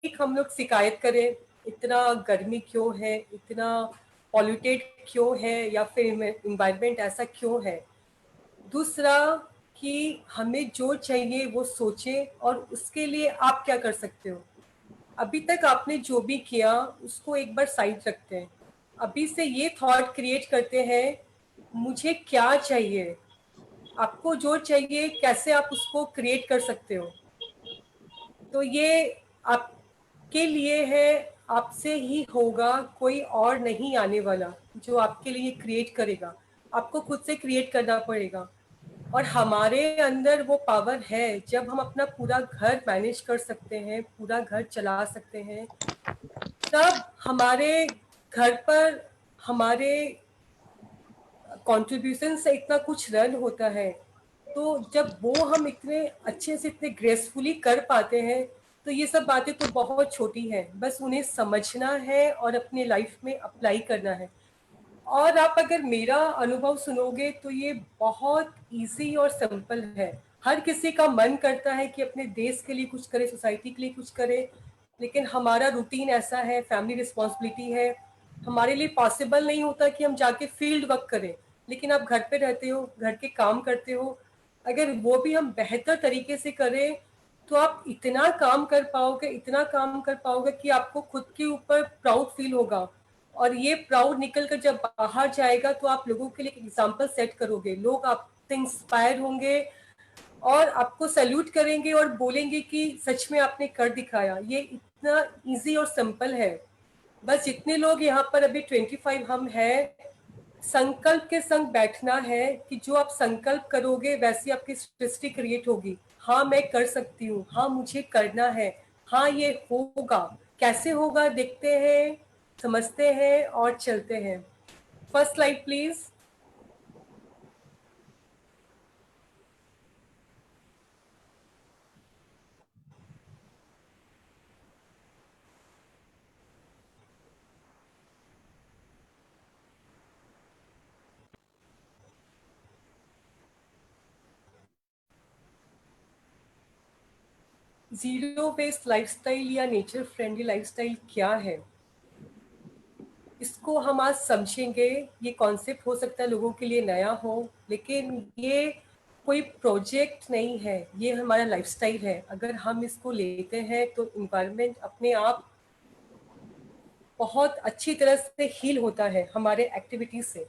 एक हम लोग शिकायत करें इतना गर्मी क्यों है, इतना पॉल्यूटेड क्यों है, या फिर इन्वायरमेंट ऐसा क्यों है। दूसरा कि हमें जो चाहिए वो सोचें और उसके लिए आप क्या कर सकते हो। अभी तक आपने जो भी किया उसको एक बार साइड रखते हैं। अभी से ये थॉट क्रिएट करते हैं, मुझे क्या चाहिए। आपको जो चाहिए कैसे आप उसको क्रिएट कर सकते हो। तो ये आपके लिए है, आपसे ही होगा, कोई और नहीं आने वाला जो आपके लिए क्रिएट करेगा। आपको खुद से क्रिएट करना पड़ेगा। और हमारे अंदर वो पावर है, जब हम अपना पूरा घर मैनेज कर सकते हैं, पूरा घर चला सकते हैं, तब हमारे घर पर हमारे कंट्रीब्यूशन से इतना कुछ रन होता है। तो जब वो हम इतने अच्छे से इतने ग्रेसफुली कर पाते हैं, तो ये सब बातें तो बहुत छोटी हैं, बस उन्हें समझना है और अपने लाइफ में अप्लाई करना है। और आप अगर मेरा अनुभव सुनोगे तो ये बहुत इजी और सिंपल है। हर किसी का मन करता है कि अपने देश के लिए कुछ करे, सोसाइटी के लिए कुछ करे, लेकिन हमारा रूटीन ऐसा है, फैमिली रिस्पॉन्सिबिलिटी है, हमारे लिए पॉसिबल नहीं होता कि हम जाके फील्ड वर्क करें। लेकिन आप घर पे रहते हो, घर के काम करते हो, अगर वो भी हम बेहतर तरीके से करें तो आप इतना काम कर पाओगे, इतना काम कर पाओगे कि आपको खुद के ऊपर प्राउड फील होगा। और ये प्राउड निकल कर जब बाहर जाएगा तो आप लोगों के लिए एक एग्जाम्पल सेट करोगे, लोग आपसे इंस्पायर होंगे और आपको सैल्यूट करेंगे और बोलेंगे कि सच में आपने कर दिखाया। ये इतना इजी और सिंपल है। बस जितने लोग यहाँ पर अभी 25 हम हैं, संकल्प के संग बैठना है कि जो आप संकल्प करोगे वैसी आपकी सृष्टि क्रिएट होगी। हाँ मैं कर सकती हूँ, हाँ मुझे करना है, हाँ ये होगा। कैसे होगा देखते हैं, समझते हैं और चलते हैं। First slide please. Zero waste lifestyle या नेचर फ्रेंडली लाइफस्टाइल क्या है, इसको हम आज समझेंगे। ये कॉन्सेप्ट हो सकता है लोगों के लिए नया हो, लेकिन ये कोई प्रोजेक्ट नहीं है, ये हमारा लाइफस्टाइल है। अगर हम इसको लेते हैं तो इन्वायरमेंट अपने आप बहुत अच्छी तरह से हील होता है हमारे एक्टिविटी से।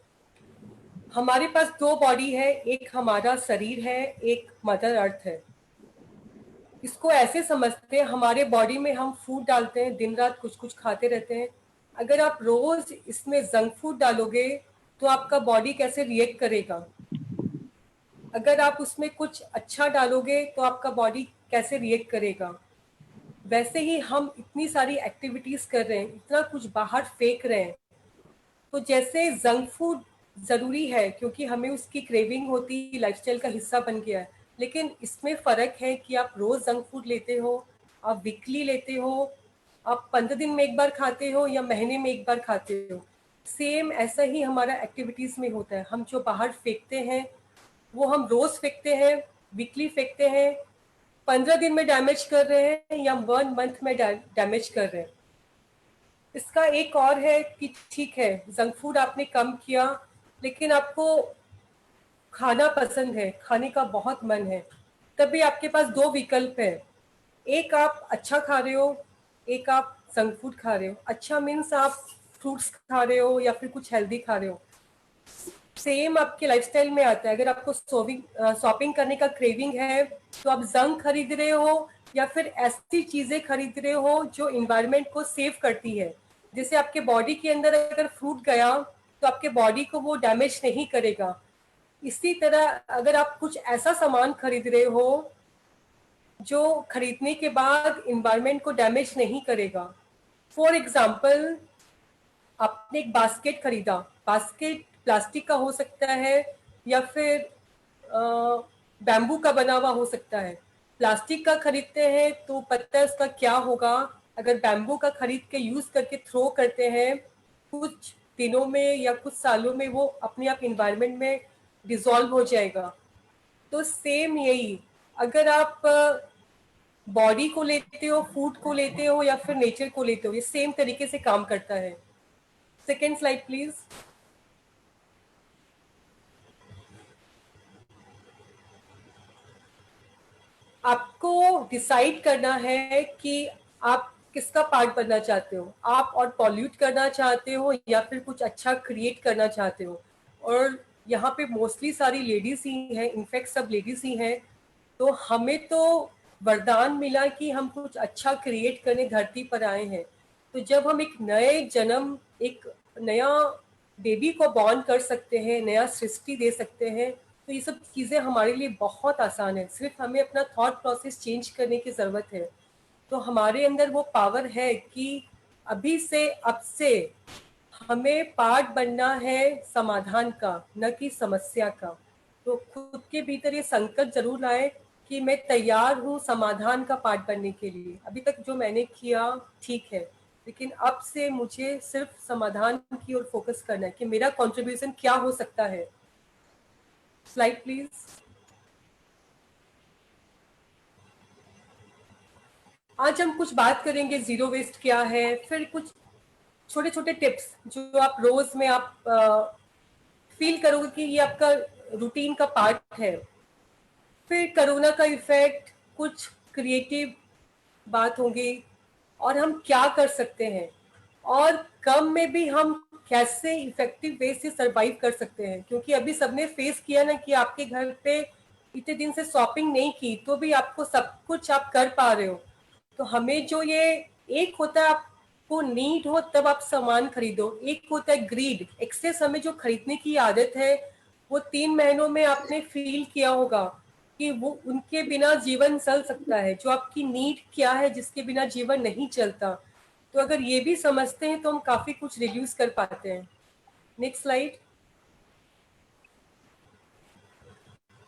हमारे पास दो बॉडी है, एक हमारा शरीर है, एक मदर अर्थ है। इसको ऐसे समझते हैं, हमारे बॉडी में हम फूड डालते हैं, दिन रात कुछ कुछ खाते रहते हैं। अगर आप रोज इसमें जंक फूड डालोगे तो आपका बॉडी कैसे रिएक्ट करेगा। अगर आप उसमें कुछ अच्छा डालोगे तो आपका बॉडी कैसे रिएक्ट करेगा। वैसे ही हम इतनी सारी एक्टिविटीज कर रहे हैं, इतना कुछ बाहर फेंक रहे हैं। तो जैसे जंक फूड जरूरी है क्योंकि हमें उसकी क्रेविंग होती, लाइफस्टाइल का हिस्सा बन गया है, लेकिन इसमें फर्क है कि आप रोज जंक फूड लेते हो, आप वीकली लेते हो, आप 15 दिन में एक बार खाते हो या महीने में एक बार खाते हो। सेम ऐसा ही हमारा एक्टिविटीज में होता है। हम जो बाहर फेंकते हैं वो हम रोज फेंकते हैं, वीकली फेंकते हैं, 15 दिन में डैमेज कर रहे हैं या 1 मंथ में डैमेज कर रहे हैं। इसका एक और है कि ठीक है जंक फूड आपने कम किया, लेकिन आपको खाना पसंद है, खाने का बहुत मन है, तभी आपके पास दो विकल्प है। एक आप अच्छा खा रहे हो, एक आप जंक फूड खा रहे हो। अच्छा मीन्स आप फ्रूट्स खा रहे हो या फिर कुछ हेल्दी खा रहे हो। सेम आपके लाइफस्टाइल में आता है। अगर आपको शॉपिंग करने का क्रेविंग है तो आप जंक खरीद रहे हो या फिर ऐसी चीजें खरीद रहे हो जो इन्वायरमेंट को सेव करती है। जैसे आपके बॉडी के अंदर अगर फ्रूट गया तो आपके बॉडी को वो डैमेज नहीं करेगा। इसी तरह अगर आप कुछ ऐसा सामान खरीद रहे हो जो खरीदने के बाद इन्वायरमेंट को डैमेज नहीं करेगा। फॉर एग्जाम्पल, आपने एक बास्केट खरीदा, बास्केट प्लास्टिक का हो सकता है या फिर बैम्बू का बना हुआ हो सकता है। प्लास्टिक का खरीदते हैं तो पता है उसका क्या होगा। अगर बैम्बू का खरीद के यूज करके थ्रो करते हैं, कुछ दिनों में या कुछ सालों में वो अपने आप इन्वायरमेंट में डिसॉल्व हो जाएगा। तो सेम यही, अगर आप बॉडी को लेते हो, फूड को लेते हो या फिर नेचर को लेते हो, ये सेम तरीके से काम करता है। Second slide please. आपको डिसाइड करना है कि आप किसका पार्ट बनना चाहते हो। आप और पॉल्यूट करना चाहते हो या फिर कुछ अच्छा क्रिएट करना चाहते हो। और यहाँ पे मोस्टली सारी लेडीज ही हैं, इनफैक्ट सब लेडीज ही हैं। तो हमें तो वरदान मिला कि हम कुछ अच्छा क्रिएट करने धरती पर आए हैं। तो जब हम एक नए जन्म, एक नया बेबी को बॉर्न कर सकते हैं, नया सृष्टि दे सकते हैं, तो ये सब चीज़ें हमारे लिए बहुत आसान है। सिर्फ हमें अपना थॉट प्रोसेस चेंज करने की ज़रूरत है। तो हमारे अंदर वो पावर है कि अभी से, अब से हमें पार्ट बनना है समाधान का, न कि समस्या का। तो खुद के भीतर ये संकल्प जरूर लाए कि मैं तैयार हूँ समाधान का पार्ट बनने के लिए। अभी तक जो मैंने किया ठीक है, लेकिन अब से मुझे सिर्फ समाधान की ओर फोकस करना है कि मेरा कंट्रीब्यूशन क्या हो सकता है। Slide please. आज हम कुछ बात करेंगे जीरो वेस्ट क्या है, फिर कुछ छोटे छोटे टिप्स जो आप रोज में आप फील करोगे कि ये आपका रूटीन का पार्ट है। फिर कोरोना का इफेक्ट, कुछ क्रिएटिव बात होगी और हम क्या कर सकते हैं, और कम में भी हम कैसे इफेक्टिव वे से सरवाइव कर सकते हैं। क्योंकि अभी सबने फेस किया ना कि आपके घर पे इतने दिन से शॉपिंग नहीं की तो भी आपको सब कुछ आप कर पा रहे हो। तो हमें जो ये, एक होता है आपको नीड हो तब आप सामान खरीदो, एक होता है ग्रीड, एक्सेस। हमें जो खरीदने की आदत है, वो 3 महीनों में आपने फील किया होगा कि वो उनके बिना जीवन चल सकता है। जो आपकी नीड क्या है जिसके बिना जीवन नहीं चलता। तो अगर ये भी समझते हैं तो हम काफी कुछ रिड्यूस कर पाते हैं। Next slide.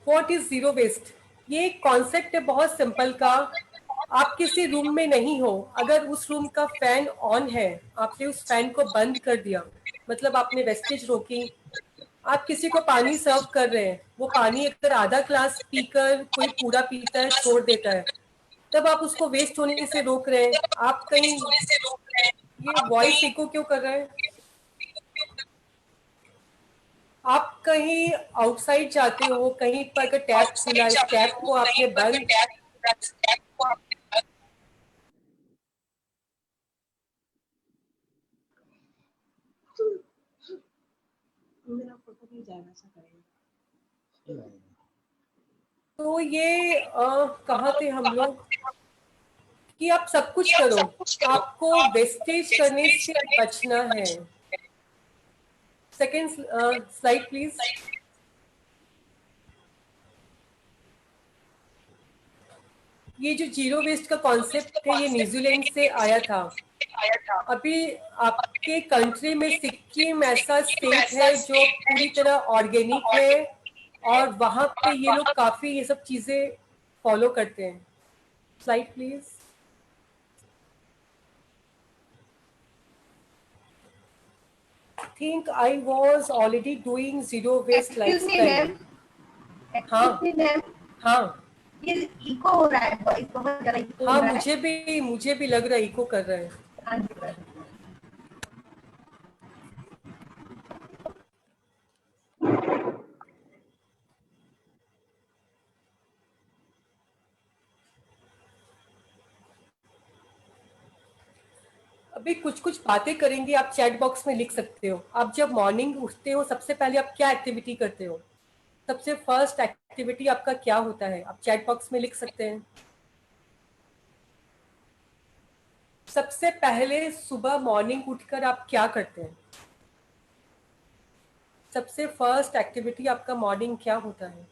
What is zero waste? ये कॉन्सेप्ट है बहुत सिंपल का। आप किसी रूम में नहीं हो, अगर उस रूम का फैन ऑन है, आपने उस फैन को बंद कर दिया, मतलब आपने वेस्टेज रोकी। आप किसी को पानी सर्व कर रहे हैं, वो पानी अगर आधा ग्लास पीकर कोई पूरा पीता है, छोड़ देता है, तब आप उसको वेस्ट होने से रोक रहे हैं। आप कहीं, ये वॉइस इको क्यों कर रहा है? आप कहीं आउटसाइड जाते हो, कहीं पर अगर टैप खुला है, इस टैप को आपने बंद, मेरा फोटो नहीं जाएगा, ऐसा करेंगे। तो ये कहाँ थे हम लोग कि आप सब कुछ करो, आपको वेस्टेज करने से बचना है। Second slide please. ये जो जीरो वेस्ट का कॉन्सेप्ट है, ये न्यूजीलैंड से आया था। अभी आपके कंट्री में सिक्किम ऐसा स्टेट है जो पूरी तरह ऑर्गेनिक है, और वहां पे ये लोग काफी ये सब चीजें फॉलो करते हैं। Slide please. Think I was already doing zero waste excuse me lifestyle. Ma'am, हाँ एक्सक्यूज मी मैम, हाँ ये इको हो रहा है, वॉइस बहुत ज्यादा इको हो हाँ, रहा है। मुझे भी लग रहा है इको कर रहा है। हाँ जी मैम। अभी कुछ कुछ बातें करेंगे, आप चैट बॉक्स में लिख सकते हो। आप जब मॉर्निंग उठते हो, सबसे पहले आप क्या एक्टिविटी करते हो? सबसे फर्स्ट एक्टिविटी आपका क्या होता है? आप चैट बॉक्स में लिख सकते हैं। सबसे पहले सुबह मॉर्निंग उठकर आप क्या करते हैं? सबसे फर्स्ट एक्टिविटी आपका मॉर्निंग क्या होता है?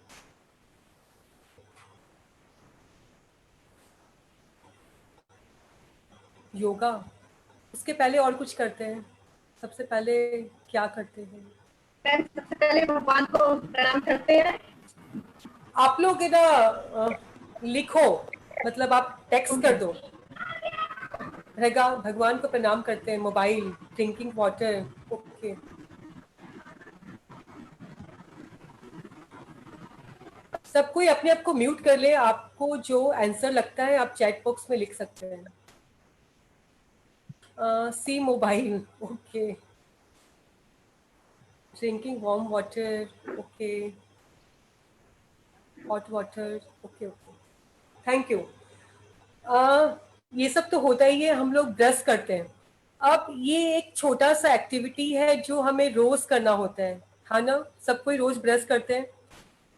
योगा? उसके पहले और कुछ करते हैं? सबसे पहले क्या करते हैं? मैम सबसे पहले भगवान को प्रणाम करते हैं। आप लोग है ना, लिखो, मतलब आप टेक्स्ट कर दो रहेगा। भगवान को प्रणाम करते हैं, मोबाइल, ड्रिंकिंग वाटर। ओके, सब कोई अपने आप को म्यूट कर ले, आपको जो आंसर लगता है आप चैट बॉक्स में लिख सकते हैं. See mobile, okay. Drinking warm water, okay. Hot water, okay okay, thank you. ये सब तो होता ही है, हम लोग ब्रश करते हैं. अब ये एक छोटा सा एक्टिविटी है जो हमें रोज करना होता है ना. सब कोई रोज ब्रश करते हैं.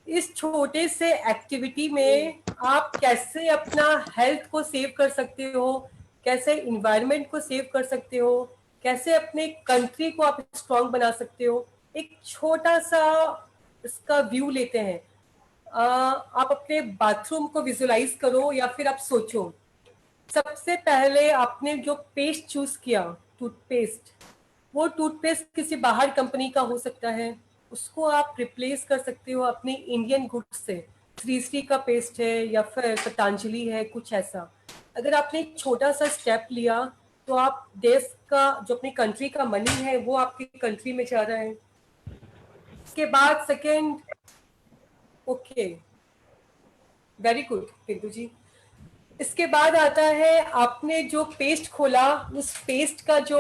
इस छोटे से एक्टिविटी में आप कैसे अपना हेल्थ को सेव कर सकते हो, कैसे इन्वायरमेंट को सेव कर सकते हो, कैसे अपने कंट्री को आप स्ट्रांग बना सकते हो, एक छोटा सा इसका व्यू लेते हैं. आप अपने बाथरूम को विजुलाइज करो या फिर आप सोचो. सबसे पहले आपने जो पेस्ट चूज किया, टूथपेस्ट, वो टूथपेस्ट किसी बाहर कंपनी का हो सकता है. उसको आप रिप्लेस कर सकते हो अपनी इंडियन गुड्स से. श्री श्री का पेस्ट है या फिर पतंजलि है, कुछ ऐसा. अगर आपने एक छोटा सा स्टेप लिया तो आप देश का, जो अपनी कंट्री का मनी है वो आपकी कंट्री में जा रहा है. उसके बाद second, okay, very good Pintu ji. इसके बाद आता है आपने जो पेस्ट खोला, उस पेस्ट का जो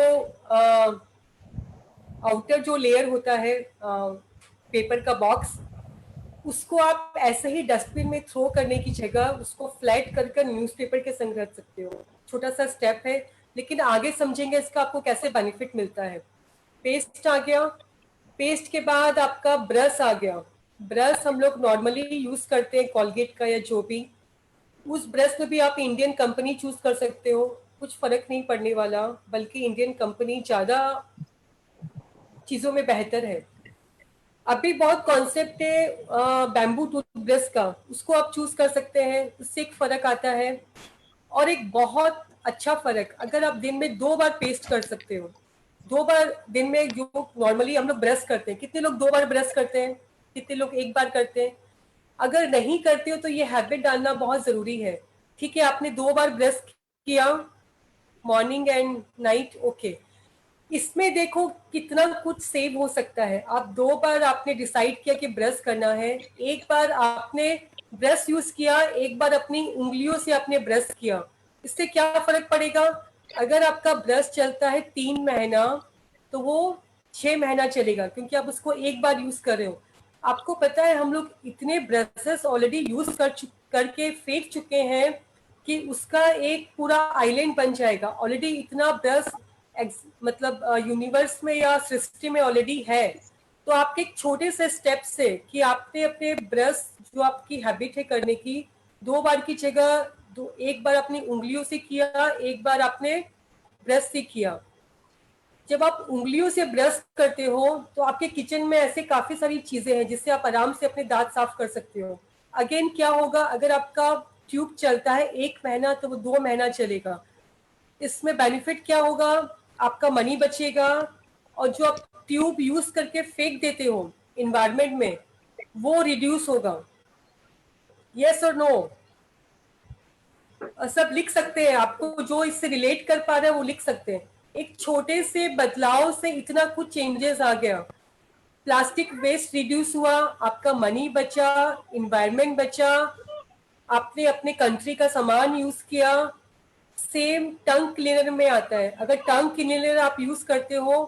आउटर जो लेयर होता है, पेपर का बॉक्स, उसको आप ऐसे ही डस्टबिन में थ्रो करने की जगह उसको फ्लैट कर कर न्यूज़पेपर के संग रख सकते हो. छोटा सा स्टेप है, लेकिन आगे समझेंगे इसका आपको कैसे बेनिफिट मिलता है. पेस्ट आ गया. पेस्ट के बाद आपका ब्रश आ गया. ब्रश हम लोग नॉर्मली यूज करते हैं कॉलगेट का या जो भी. उस ब्रश में भी आप इंडियन कंपनी चूज कर सकते हो, कुछ फर्क नहीं पड़ने वाला, बल्कि इंडियन कंपनी ज्यादा चीजों में बेहतर है. अभी बहुत कॉन्सेप्ट है बैम्बू टूथब्रश का, उसको आप चूज कर सकते हैं, उससे एक फर्क आता है. और एक बहुत अच्छा फर्क, अगर आप दिन में 2 बार पेस्ट कर सकते हो. 2 बार दिन में, जो नॉर्मली हम लोग ब्रश करते हैं, कितने लोग 2 बार ब्रश करते हैं, कितने लोग 1 बार करते हैं. अगर नहीं करते हो तो ये हैबिट डालना बहुत जरूरी है. ठीक है, आपने 2 बार ब्रश किया, मॉर्निंग एंड नाइट, ओके. इसमें देखो कितना कुछ सेव हो सकता है. आप 2 बार आपने डिसाइड किया कि ब्रश करना है, 1 बार आपने ब्रश यूज किया, 1 बार अपनी उंगलियों से आपने ब्रश किया. इससे क्या फर्क पड़ेगा? अगर आपका ब्रश चलता है 3 महीना, तो वो 6 महीना चलेगा, क्योंकि आप उसको 1 बार यूज कर रहे हो. आपको पता है हम लोग इतने ब्रशेस ऑलरेडी यूज करके फेंक चुके हैं कि उसका एक पूरा आइलैंड बन जाएगा. ऑलरेडी इतना ब्रश मतलब यूनिवर्स में या सृष्टि में ऑलरेडी है. तो आपके एक छोटे से स्टेप से, कि आपने अपने ब्रश, जो आपकी हैबिट है करने की, 2 बार की जगह 1 बार अपनी उंगलियों से किया, 1 बार आपने ब्रश से किया. जब आप उंगलियों से ब्रश करते हो तो आपके किचन में ऐसे काफी सारी चीजें हैं जिससे आप आराम से अपने दांत साफ कर सकते हो. अगेन क्या होगा, अगर आपका ट्यूब चलता है 1 महीना, तो वो 2 महीना चलेगा. इसमें बेनिफिट क्या होगा? आपका मनी बचेगा, और जो आप ट्यूब यूज करके फेंक देते हो इन्वायरमेंट में, वो रिड्यूस होगा. यस और नो? सब लिख सकते हैं, आपको जो इससे रिलेट कर पा रहे हैं वो लिख सकते हैं. एक छोटे से बदलाव से इतना कुछ चेंजेस आ गया. प्लास्टिक वेस्ट रिड्यूस हुआ, आपका मनी बचा, इन्वायरमेंट बचा, आपने अपने कंट्री का सामान यूज किया. सेम टंग क्लीनर में आता है. अगर टंग क्लीनर आप यूज करते हो,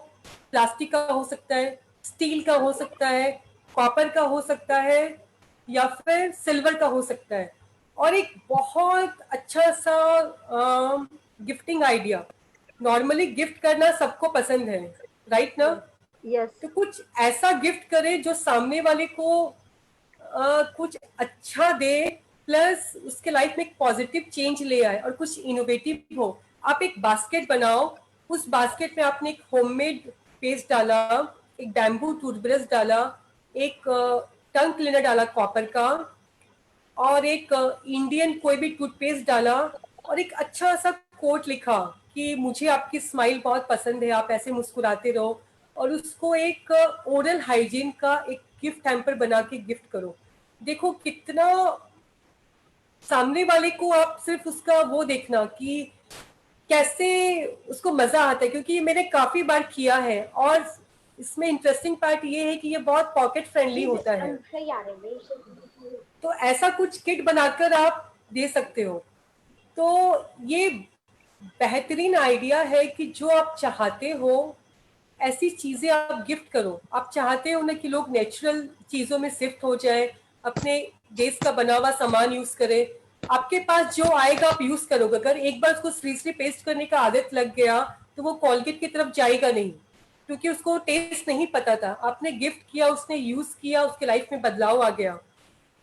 प्लास्टिक का हो सकता है, स्टील का हो सकता है, कॉपर का हो सकता है, या फिर सिल्वर का हो सकता है. और एक बहुत अच्छा सा गिफ्टिंग आइडिया, नॉर्मली गिफ्ट करना सबको पसंद है, राइट ना? यस. तो कुछ ऐसा गिफ्ट करे जो सामने वाले को कुछ अच्छा दे, प्लस उसके लाइफ में एक पॉजिटिव चेंज ले आए और कुछ इनोवेटिव हो. आप एक बास्केट बनाओ, उस बास्केट में आपने एक होममेड पेस्ट डाला, एक बैम्बू टूथब्रश डाला, एक टंग क्लीनर डाला कॉपर का, और एक इंडियन कोई भी टूथपेस्ट डाला, और एक अच्छा सा कोट लिखा कि मुझे आपकी स्माइल बहुत पसंद है, आप ऐसे मुस्कुराते रहो. और उसको एक ओरल हाइजीन का एक गिफ्ट हैम्पर बना के गिफ्ट करो. देखो कितना सामने वाले को, आप सिर्फ उसका वो देखना कि कैसे उसको मजा आता है, क्योंकि मैंने काफी बार किया है. और इसमें इंटरेस्टिंग पार्ट ये है कि ये बहुत पॉकेट फ्रेंडली होता है. तो ऐसा कुछ किट बनाकर आप दे सकते हो। तो ये बेहतरीन आइडिया है कि जो आप चाहते हो ऐसी चीजें आप गिफ्ट करो। आप चाहते हो ना कि लोग नेचुरल चीजों में शिफ्ट हो जाए, अपने देश का बना हुआ सामान यूज करें। आपके पास जो आएगा आप यूज करोगे। अगर एक बार उसको सीरियसली पेस्ट करने का आदत लग गया तो वो कोलगेट की तरफ जाएगा नहीं, क्योंकि उसको टेस्ट नहीं पता था। आपने गिफ्ट किया, उसने यूज किया, उसके लाइफ में बदलाव आ गया।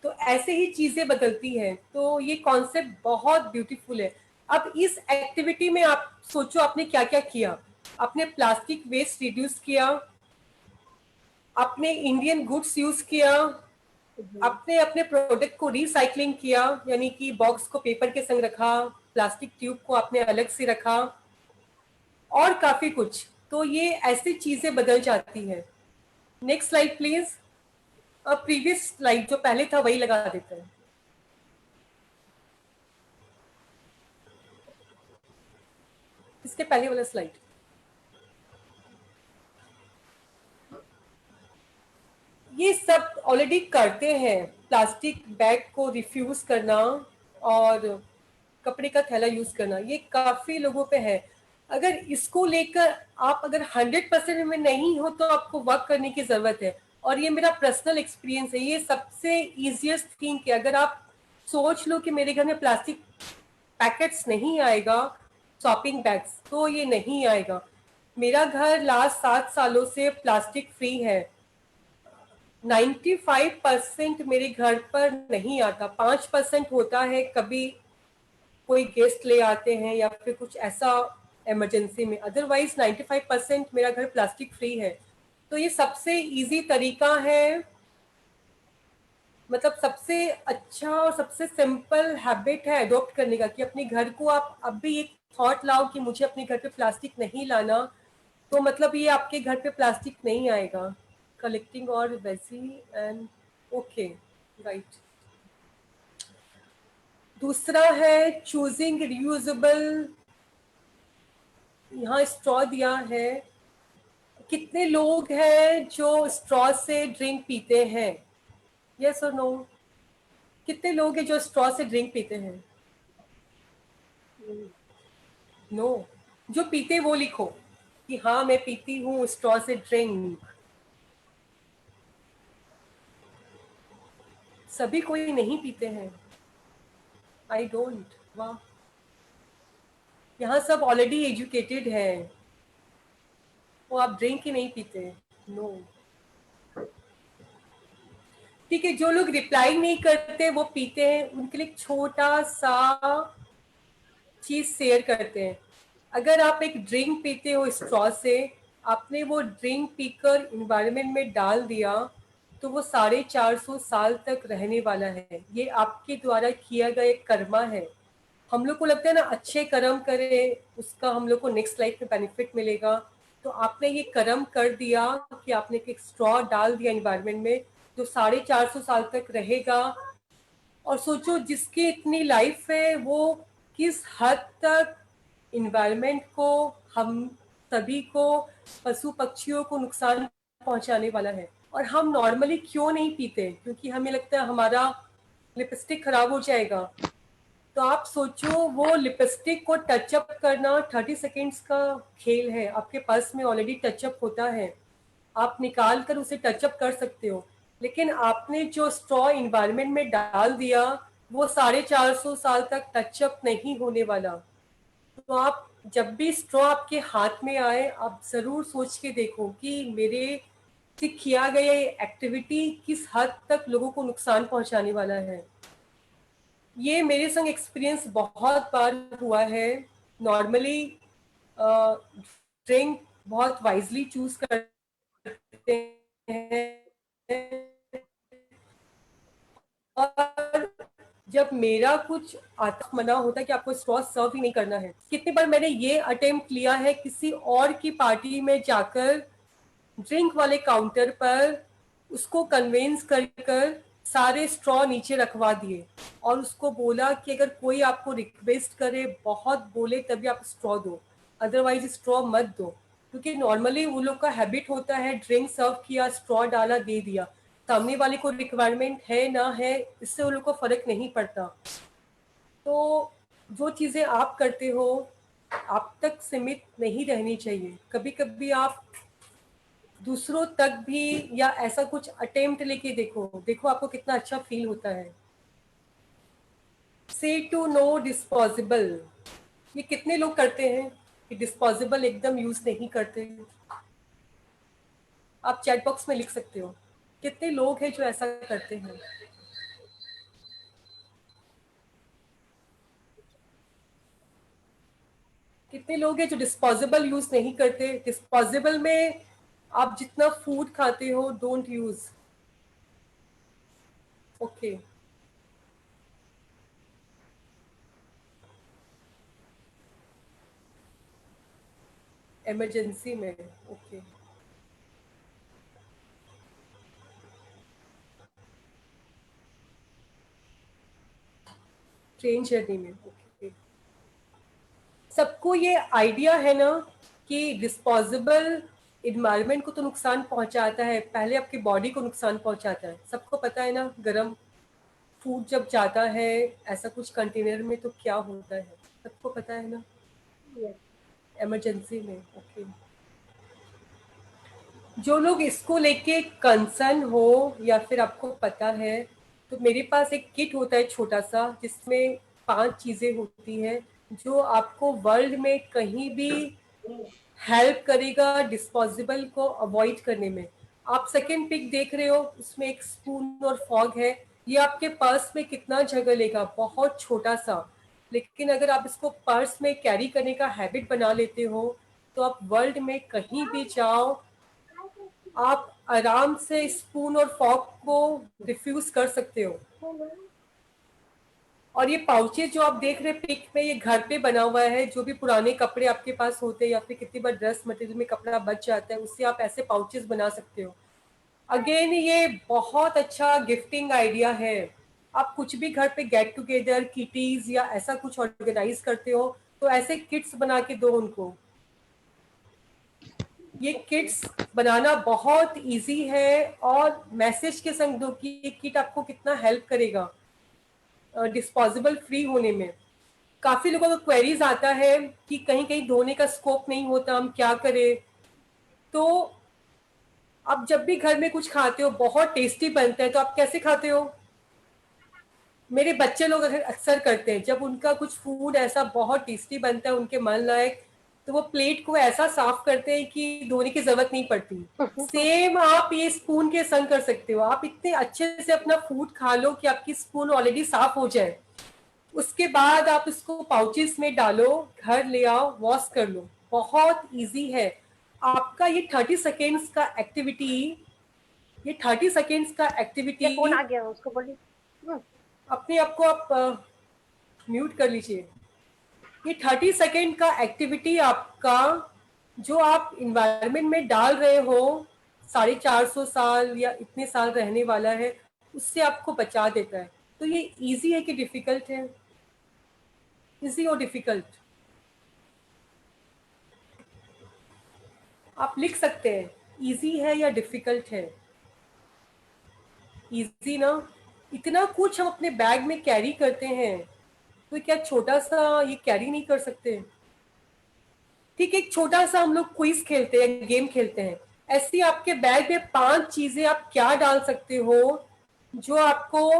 तो ऐसे ही चीजें बदलती हैं। तो ये कॉन्सेप्ट बहुत ब्यूटीफुल है। अब इस एक्टिविटी में आप सोचो आपने क्या क्या किया। आपने प्लास्टिक वेस्ट रिड्यूस किया, आपने इंडियन गुड्स यूज किया, आपने अपने प्रोडक्ट को रिसाइकलिंग किया, यानी कि बॉक्स को पेपर के संग रखा, प्लास्टिक ट्यूब को आपने अलग से रखा, और काफी कुछ। तो ये ऐसी चीजें बदल जाती हैं। Next slide please. अब प्रीवियस स्लाइड जो पहले था वही लगा देते हैं। इसके पहले वाला स्लाइड। ये सब ऑलरेडी करते हैं। प्लास्टिक बैग को रिफ्यूज करना और कपड़े का थैला यूज करना, ये काफी लोगों पे है। अगर इसको लेकर आप अगर 100% में नहीं हो तो आपको वर्क करने की जरूरत है। और ये मेरा पर्सनल एक्सपीरियंस है। ये सबसे इजिएस्ट थिंग है। अगर आप सोच लो कि मेरे घर में प्लास्टिक पैकेट्स नहीं आएगा, शॉपिंग बैग्स, तो ये नहीं आएगा। मेरा घर लास्ट 7 सालों से प्लास्टिक फ्री है। 95% मेरे घर पर नहीं आता, 5% होता है, कभी कोई गेस्ट ले आते हैं या फिर कुछ ऐसा इमरजेंसी में। अदरवाइज 95% मेरा घर प्लास्टिक फ्री है। तो ये सबसे इजी तरीका है, मतलब सबसे अच्छा और सबसे सिंपल हैबिट है अडॉप्ट करने का, कि अपने घर को आप अब भी एक थॉट लाओ कि मुझे अपने घर पे प्लास्टिक नहीं लाना, तो मतलब ये आपके घर पे प्लास्टिक नहीं आएगा। कलेक्टिंग और वैसी एंड ओके राइट। दूसरा है चूजिंग रियूजेबल। यहाँ स्ट्रॉ दिया है। कितने लोग हैं जो स्ट्रॉ से ड्रिंक पीते हैं? यस और नो? कितने लोग हैं जो स्ट्रॉ से ड्रिंक पीते हैं? नो। जो पीते वो लिखो कि हाँ मैं पीती हूँ स्ट्रॉ से ड्रिंक। सभी कोई नहीं पीते हैं। I don't. वाह, यहाँ सब ऑलरेडी एजुकेटेड है, वो आप ड्रिंक ही नहीं पीते। नो। ठीक है, जो लोग रिप्लाई नहीं करते वो पीते हैं, उनके लिए छोटा सा चीज शेयर करते हैं। अगर आप एक ड्रिंक पीते हो स्ट्रॉ से, आपने वो ड्रिंक पीकर इन्वायरमेंट में डाल दिया, तो वो 450 साल तक रहने वाला है। ये आपके द्वारा किया गया एक कर्मा है। हम लोग को लगता है ना अच्छे कर्म करें उसका हम लोग को नेक्स्ट लाइफ में बेनिफिट मिलेगा। तो आपने ये कर्म कर दिया कि आपने एक स्ट्रॉ डाल दिया इन्वायरमेंट में, जो 450 साल तक रहेगा। और सोचो जिसकी इतनी लाइफ है वो किस हद तक इन्वायरमेंट को, हम सभी को, पशु पक्षियों को नुकसान पहुंचाने वाला है। और हम नॉर्मली क्यों नहीं पीते? क्योंकि हमें लगता है हमारा लिपस्टिक खराब हो जाएगा। तो आप सोचो वो लिपस्टिक को टचअप करना 30 सेकेंड्स का खेल है। आपके पर्स में ऑलरेडी टचअप होता है, आप निकाल कर उसे टचअप कर सकते हो। लेकिन आपने जो स्ट्रॉ इन्वायरमेंट में डाल दिया वो 450 साल तक टचअप नहीं होने वाला। तो आप जब भी स्ट्रॉ आपके हाथ में आए, आप जरूर सोच के देखो कि मेरे से किया गया ये एक्टिविटी किस हद तक लोगों को नुकसान पहुंचाने वाला है। ये मेरे संग एक्सपीरियंस बहुत बार हुआ है। नॉर्मली ड्रिंक बहुत वाइजली चूज करते हैं, और जब मेरा कुछ आता मना होता है कि आपको स्ट्रॉ सर्व ही नहीं करना है। कितनी बार मैंने ये अटेम्प्ट लिया है किसी और की पार्टी में जाकर ड्रिंक वाले काउंटर पर उसको कन्वेंस कर सारे स्ट्रॉ नीचे रखवा दिए, और उसको बोला कि अगर कोई आपको रिक्वेस्ट करे, बहुत बोले, तभी आप स्ट्रॉ दो, अदरवाइज स्ट्रॉ मत दो। क्योंकि नॉर्मली वो लोग का हैबिट होता है ड्रिंक सर्व किया, स्ट्रॉ डाला, दे दिया। सामने वाले को रिक्वायरमेंट है ना है, इससे उन लोग को फर्क नहीं पड़ता। तो जो चीज़ें आप करते हो आप तक सीमित नहीं रहनी चाहिए। कभी कभी आप दूसरों तक भी या ऐसा कुछ अटेम्प्ट लेके देखो, देखो आपको कितना अच्छा फील होता है। से टू नो डिस्पोजेबल, ये कितने लोग करते हैं कि डिस्पोजेबल एकदम यूज नहीं करते? आप चैट बॉक्स में लिख सकते हो कितने लोग हैं जो ऐसा करते हैं। कितने लोग हैं जो डिस्पोजेबल यूज नहीं करते? डिस्पोजेबल में आप जितना फूड खाते हो डोंट यूज। ओके, इमरजेंसी में। ओके, ट्रेन जर्नी में। ओके, सबको ये आइडिया है ना कि डिस्पोजेबल इन्वायरमेंट को तो नुकसान पहुंचाता है, पहले आपकी बॉडी को नुकसान पहुंचाता है। सबको पता है ना, गरम फूड जब जाता है ऐसा कुछ कंटेनर में तो क्या होता है, सबको पता है ना, Yes. इमरजेंसी में। ओके, जो लोग इसको लेके कंसर्न हो या फिर आपको पता है, तो मेरे पास एक किट होता है छोटा सा जिसमें 5 चीज़ें होती हैं जो आपको वर्ल्ड में कहीं भी हेल्प करेगा डिस्पोजेबल को अवॉइड करने में। आप सेकेंड पिक देख रहे हो, उसमें एक स्पून और फॉग है। ये आपके पर्स में कितना जगह लेगा, बहुत छोटा सा। लेकिन अगर आप इसको पर्स में कैरी करने का हैबिट बना लेते हो तो आप वर्ल्ड में कहीं भी जाओ, आप आराम से स्पून और फॉक को रिफ्यूज कर सकते हो। और ये पाउचेज जो आप देख रहे हैं पिक में, ये घर पे बना हुआ है। जो भी पुराने कपड़े आपके पास होते हैं या फिर कितनी बार ड्रेस मटेरियल में कपड़ा बच जाता है, उससे आप ऐसे पाउचेज बना सकते हो। अगेन ये बहुत अच्छा गिफ्टिंग आइडिया है। आप कुछ भी घर पे गेट टुगेदर किटीज या ऐसा कुछ ऑर्गेनाइज करते हो तो ऐसे किट्स बना के दो उनको। ये किट्स बनाना बहुत इजी है और मैसेज के संग दो कि ये किट आपको कितना हेल्प करेगा डिस्पोजेबल फ्री होने में। काफी लोगों को क्वेरीज आता है कि कहीं कहीं धोने का स्कोप नहीं होता, हम क्या करें। तो आप जब भी घर में कुछ खाते हो बहुत टेस्टी बनता है तो आप कैसे खाते हो? मेरे बच्चे लोग अक्सर करते हैं, जब उनका कुछ फूड ऐसा बहुत टेस्टी बनता है उनके मन लायक, तो वो प्लेट को ऐसा साफ करते हैं कि धोने की जरूरत नहीं पड़ती। सेम आप ये स्पून के संग कर सकते हो। आप इतने अच्छे से अपना फूड खा लो कि आपकी स्पून ऑलरेडी साफ हो जाए, उसके बाद आप इसको पाउचेस में डालो, घर ले आओ, वॉश कर लो। बहुत इजी है। आपका ये 30 सेकेंड्स का एक्टिविटी, ये 30 सेकेंड्स का ये फोन एक्टिविटी आ गया उसको बोलिए। अपने आप को आप म्यूट कर लीजिए। ये 30 सेकेंड का एक्टिविटी आपका जो आप इन्वायरमेंट में डाल रहे हो 450 साल या इतने साल रहने वाला है, उससे आपको बचा देता है। तो ये इजी है कि डिफिकल्ट है? इजी और डिफिकल्ट आप लिख सकते हैं, इजी है या डिफिकल्ट है। इजी ना, इतना कुछ हम अपने बैग में कैरी करते हैं, तो क्या छोटा सा ये कैरी नहीं कर सकते? ठीक है, एक छोटा सा हम लोग क्विज खेलते हैं, गेम खेलते हैं। ऐसी आपके बैग में 5 चीजें आप क्या डाल सकते हो जो आपको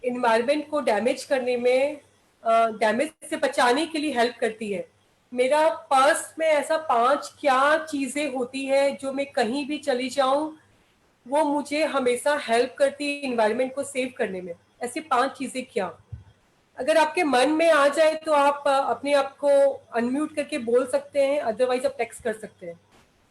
इन्वायरमेंट को डैमेज करने में, डैमेज से बचाने के लिए हेल्प करती है। मेरा पर्स में ऐसा 5 क्या चीजें होती है जो मैं कहीं भी चली जाऊं वो मुझे हमेशा हेल्प करती है इन्वायरमेंट को सेव करने में। ऐसी 5 चीजें क्या? अगर आपके मन में आ जाए तो आप अपने आप को अनम्यूट करके बोल सकते हैं, अदरवाइज आप टेक्स्ट कर सकते हैं।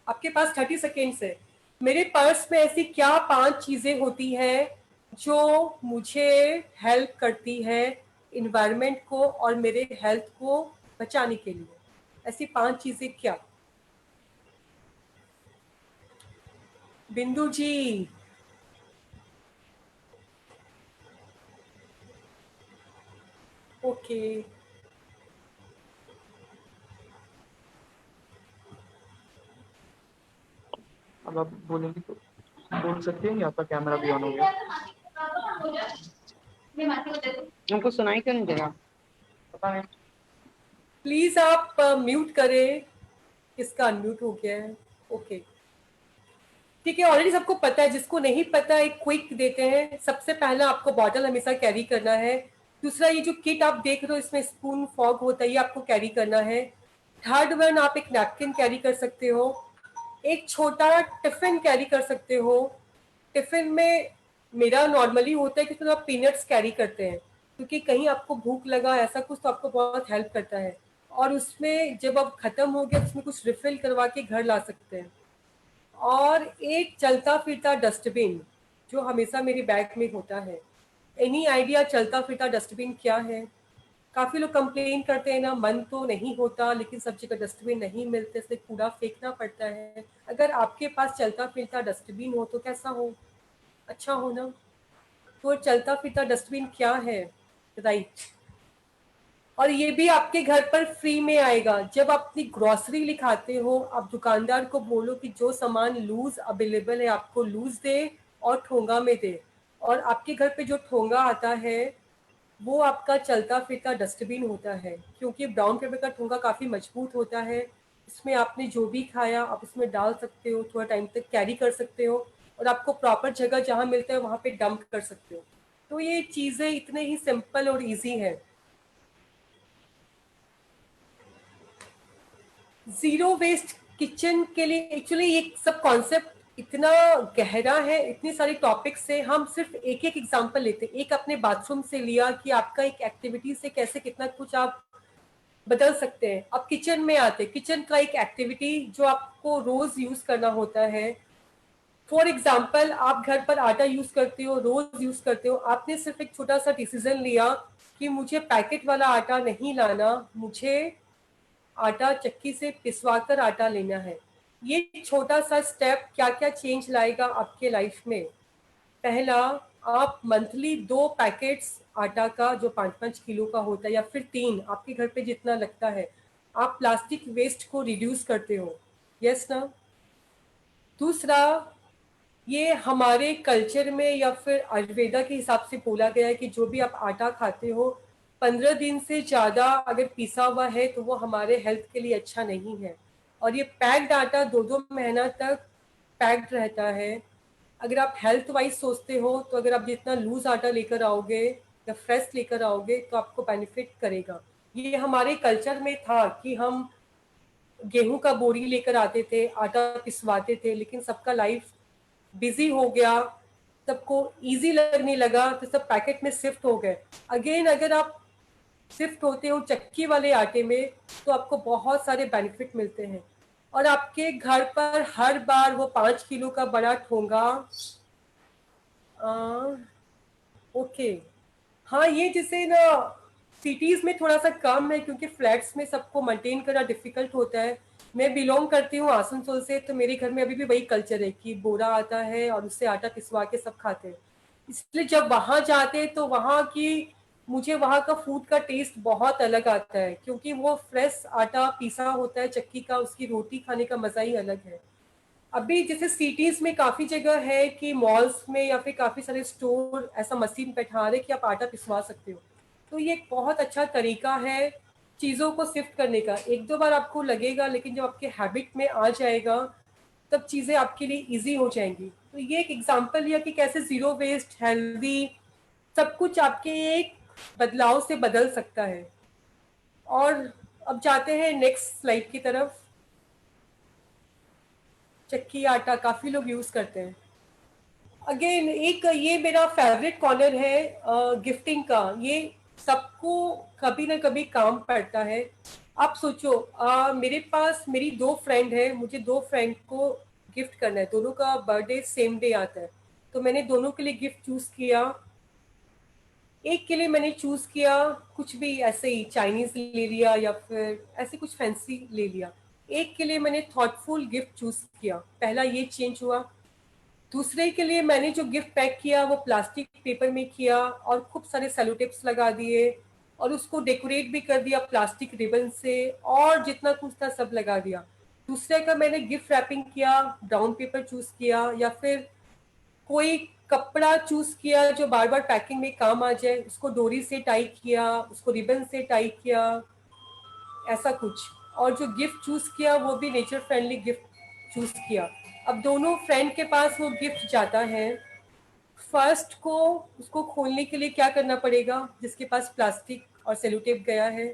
आपके पास 30 सेकेंड्स है। मेरे पर्स में ऐसी क्या 5 चीजें होती है जो मुझे हेल्प करती है इन्वायरमेंट को और मेरे हेल्थ को बचाने के लिए? ऐसी 5 चीजें क्या? बिंदु जी। ओके, अब आप बोलेंगे तो बोल सकते हैं, आपका कैमरा भी ऑन हो गया। हमको सुनाई क्यों नहीं दे रहा? पता नहीं। प्लीज आप म्यूट करें। इसका अनम्यूट हो गया है। ओके ठीक है, ऑलरेडी सबको पता है। जिसको नहीं पता एक क्विक देते हैं। सबसे पहला आपको बॉटल हमेशा कैरी करना है। दूसरा ये जो किट आप देख रहे हो इसमें स्पून फॉग होता है, ये आपको कैरी करना है। थर्ड वन आप एक नैपकिन कैरी कर सकते हो। एक छोटा टिफिन कैरी कर सकते हो। टिफिन में मेरा नॉर्मली होता है कि उसमें आप पीनट्स कैरी करते हैं, क्योंकि कहीं आपको भूख लगा ऐसा कुछ तो आपको बहुत हेल्प करता है। और उसमें जब अब खत्म हो गया उसमें कुछ रिफिल करवा के घर ला सकते हैं। और एक चलता फिरता डस्टबिन जो हमेशा मेरे बैग में होता है। एनी आइडिया चलता फिरता डस्टबिन क्या है? काफी लोग कंप्लेन करते हैं ना, मन तो नहीं होता लेकिन सब जगह डस्टबिन नहीं मिलते, इसलिए कूड़ा फेंकना पड़ता है। अगर आपके पास चलता फिरता डस्टबिन हो तो कैसा हो, अच्छा हो ना। तो चलता फिरता डस्टबिन क्या है? राइट। और ये भी आपके घर पर फ्री में आएगा। जब आप अपनी ग्रोसरी लिखाते हो, आप दुकानदार को बोलो कि जो सामान लूज अवेलेबल है आपको लूज दे और ठोंगा में दे। और आपके घर पे जो ठोंगा आता है वो आपका चलता फिरता डस्टबिन होता है, क्योंकि ब्राउन पेपर का ठोंगा काफ़ी मजबूत होता है। इसमें आपने जो भी खाया आप इसमें डाल सकते हो, थोड़ा टाइम तक कैरी कर सकते हो और आपको प्रॉपर जगह जहाँ मिलता है वहाँ पे डंप कर सकते हो। तो ये चीज़ें इतने ही सिंपल और इजी है। जीरो वेस्ट किचन के लिए एक्चुअली ये सब कॉन्सेप्ट इतना गहरा है, इतनी सारी टॉपिक्स से हम सिर्फ एक एक एग्जांपल लेते हैं। एक अपने बाथरूम से लिया कि आपका एक एक्टिविटी से कैसे कितना कुछ आप बदल सकते हैं। अब किचन में आते, किचन का एक एक्टिविटी जो आपको रोज यूज करना होता है। फॉर एग्जाम्पल आप घर पर आटा यूज करते हो, रोज यूज करते हो, आपने सिर्फ एक छोटा सा डिसीजन लिया कि मुझे पैकेट वाला आटा नहीं लाना, मुझे आटा चक्की से पिसवा कर आटा लेना है। ये छोटा सा स्टेप क्या क्या चेंज लाएगा आपके लाइफ में? पहला, आप मंथली 2 पैकेट्स आटा का जो 5-5 किलो का होता है या फिर 3, आपके घर पे जितना लगता है, आप प्लास्टिक वेस्ट को रिड्यूस करते हो। यस ना। दूसरा, ये हमारे कल्चर में या फिर आयुर्वेदा के हिसाब से बोला गया है कि जो भी आप आटा खाते हो 15 दिन से ज़्यादा अगर पिसा हुआ है तो वो हमारे हेल्थ के लिए अच्छा नहीं है। और ये पैक्ड आटा 2-2 महीना तक पैक्ड रहता है। अगर आप हेल्थ वाइज सोचते हो तो अगर आप जितना लूज आटा लेकर आओगे या फ्रेश लेकर आओगे तो आपको बेनिफिट करेगा। ये हमारे कल्चर में था कि हम गेहूं का बोरी लेकर आते थे, आटा पिसवाते थे, लेकिन सबका लाइफ बिजी हो गया, सबको इजी लगने लगा तो सब पैकेट में शिफ्ट हो गए। अगेन अगर आप शिफ्ट होते हो चक्की वाले आटे में तो आपको बहुत सारे बेनिफिट मिलते हैं। और आपके घर पर हर बार वो 5 किलो का बड़ा ठोंगा ओके। हाँ, ये जैसे ना सिटीज में थोड़ा सा कम है क्योंकि फ्लैट्स में सबको मेंटेन करना डिफिकल्ट होता है। मैं बिलोंग करती हूँ आसनसोल से, तो मेरे घर में अभी भी वही कल्चर है कि बोरा आता है और उससे आटा पिसवा के सब खाते हैं। इसलिए जब वहां जाते हैं तो वहां की मुझे वहां का फूड का टेस्ट बहुत अलग आता है, क्योंकि वो फ्रेश आटा पीसा होता है चक्की का, उसकी रोटी खाने का मजा ही अलग है। अभी जैसे सिटीज में काफी जगह है कि मॉल्स में या फिर काफी सारे स्टोर ऐसा मशीन बैठा रहे कि आप आटा पिसवा सकते हो। तो ये एक बहुत अच्छा तरीका है चीजों को शिफ्ट करने का। 1-2 बार आपको लगेगा लेकिन जब आपके हैबिट में आ जाएगा तब चीजें आपके लिए इजी हो जाएंगी। तो ये एक एग्जांपल लिया कि कैसे जीरो वेस्ट हेल्दी सब कुछ आपके एक बदलाव से बदल सकता है। और अब जाते हैं नेक्स्ट स्लाइड की तरफ। चक्की आटा काफी लोग यूज करते हैं। अगेन एक ये मेरा फेवरेट कॉर्नर है गिफ्टिंग का। ये सबको कभी ना कभी काम पड़ता है। आप सोचो मेरे पास मेरी 2 फ्रेंड है, मुझे 2 फ्रेंड को गिफ्ट करना है, दोनों का बर्थडे सेम डे आता है। तो मैंने दोनों के लिए गिफ्ट चूज किया। एक के लिए मैंने चूज किया कुछ भी ऐसे ही चाइनीज ले लिया या फिर ऐसे कुछ फैंसी ले लिया। एक के लिए मैंने थॉटफुल गिफ्ट चूज किया। पहला ये चेंज हुआ। दूसरे के लिए मैंने जो गिफ्ट पैक किया वो प्लास्टिक पेपर में किया और खूब सारे सेलो टेप्स लगा दिए और उसको डेकोरेट भी कर दिया प्लास्टिक रिबन से और जितना कुछ था सब लगा दिया। दूसरे का मैंने गिफ्ट रैपिंग किया, ब्राउन पेपर चूज किया या फिर कोई कपड़ा चूज किया जो बार बार पैकिंग में काम आ जाए, उसको डोरी से टाई किया, उसको रिबन से टाई किया, ऐसा कुछ। और जो गिफ्ट चूज किया वो भी नेचर फ्रेंडली गिफ्ट चूज किया। अब दोनों फ्रेंड के पास वो गिफ्ट जाता है, फर्स्ट को उसको खोलने के लिए क्या करना पड़ेगा? जिसके पास प्लास्टिक और सेलोटेप गया है,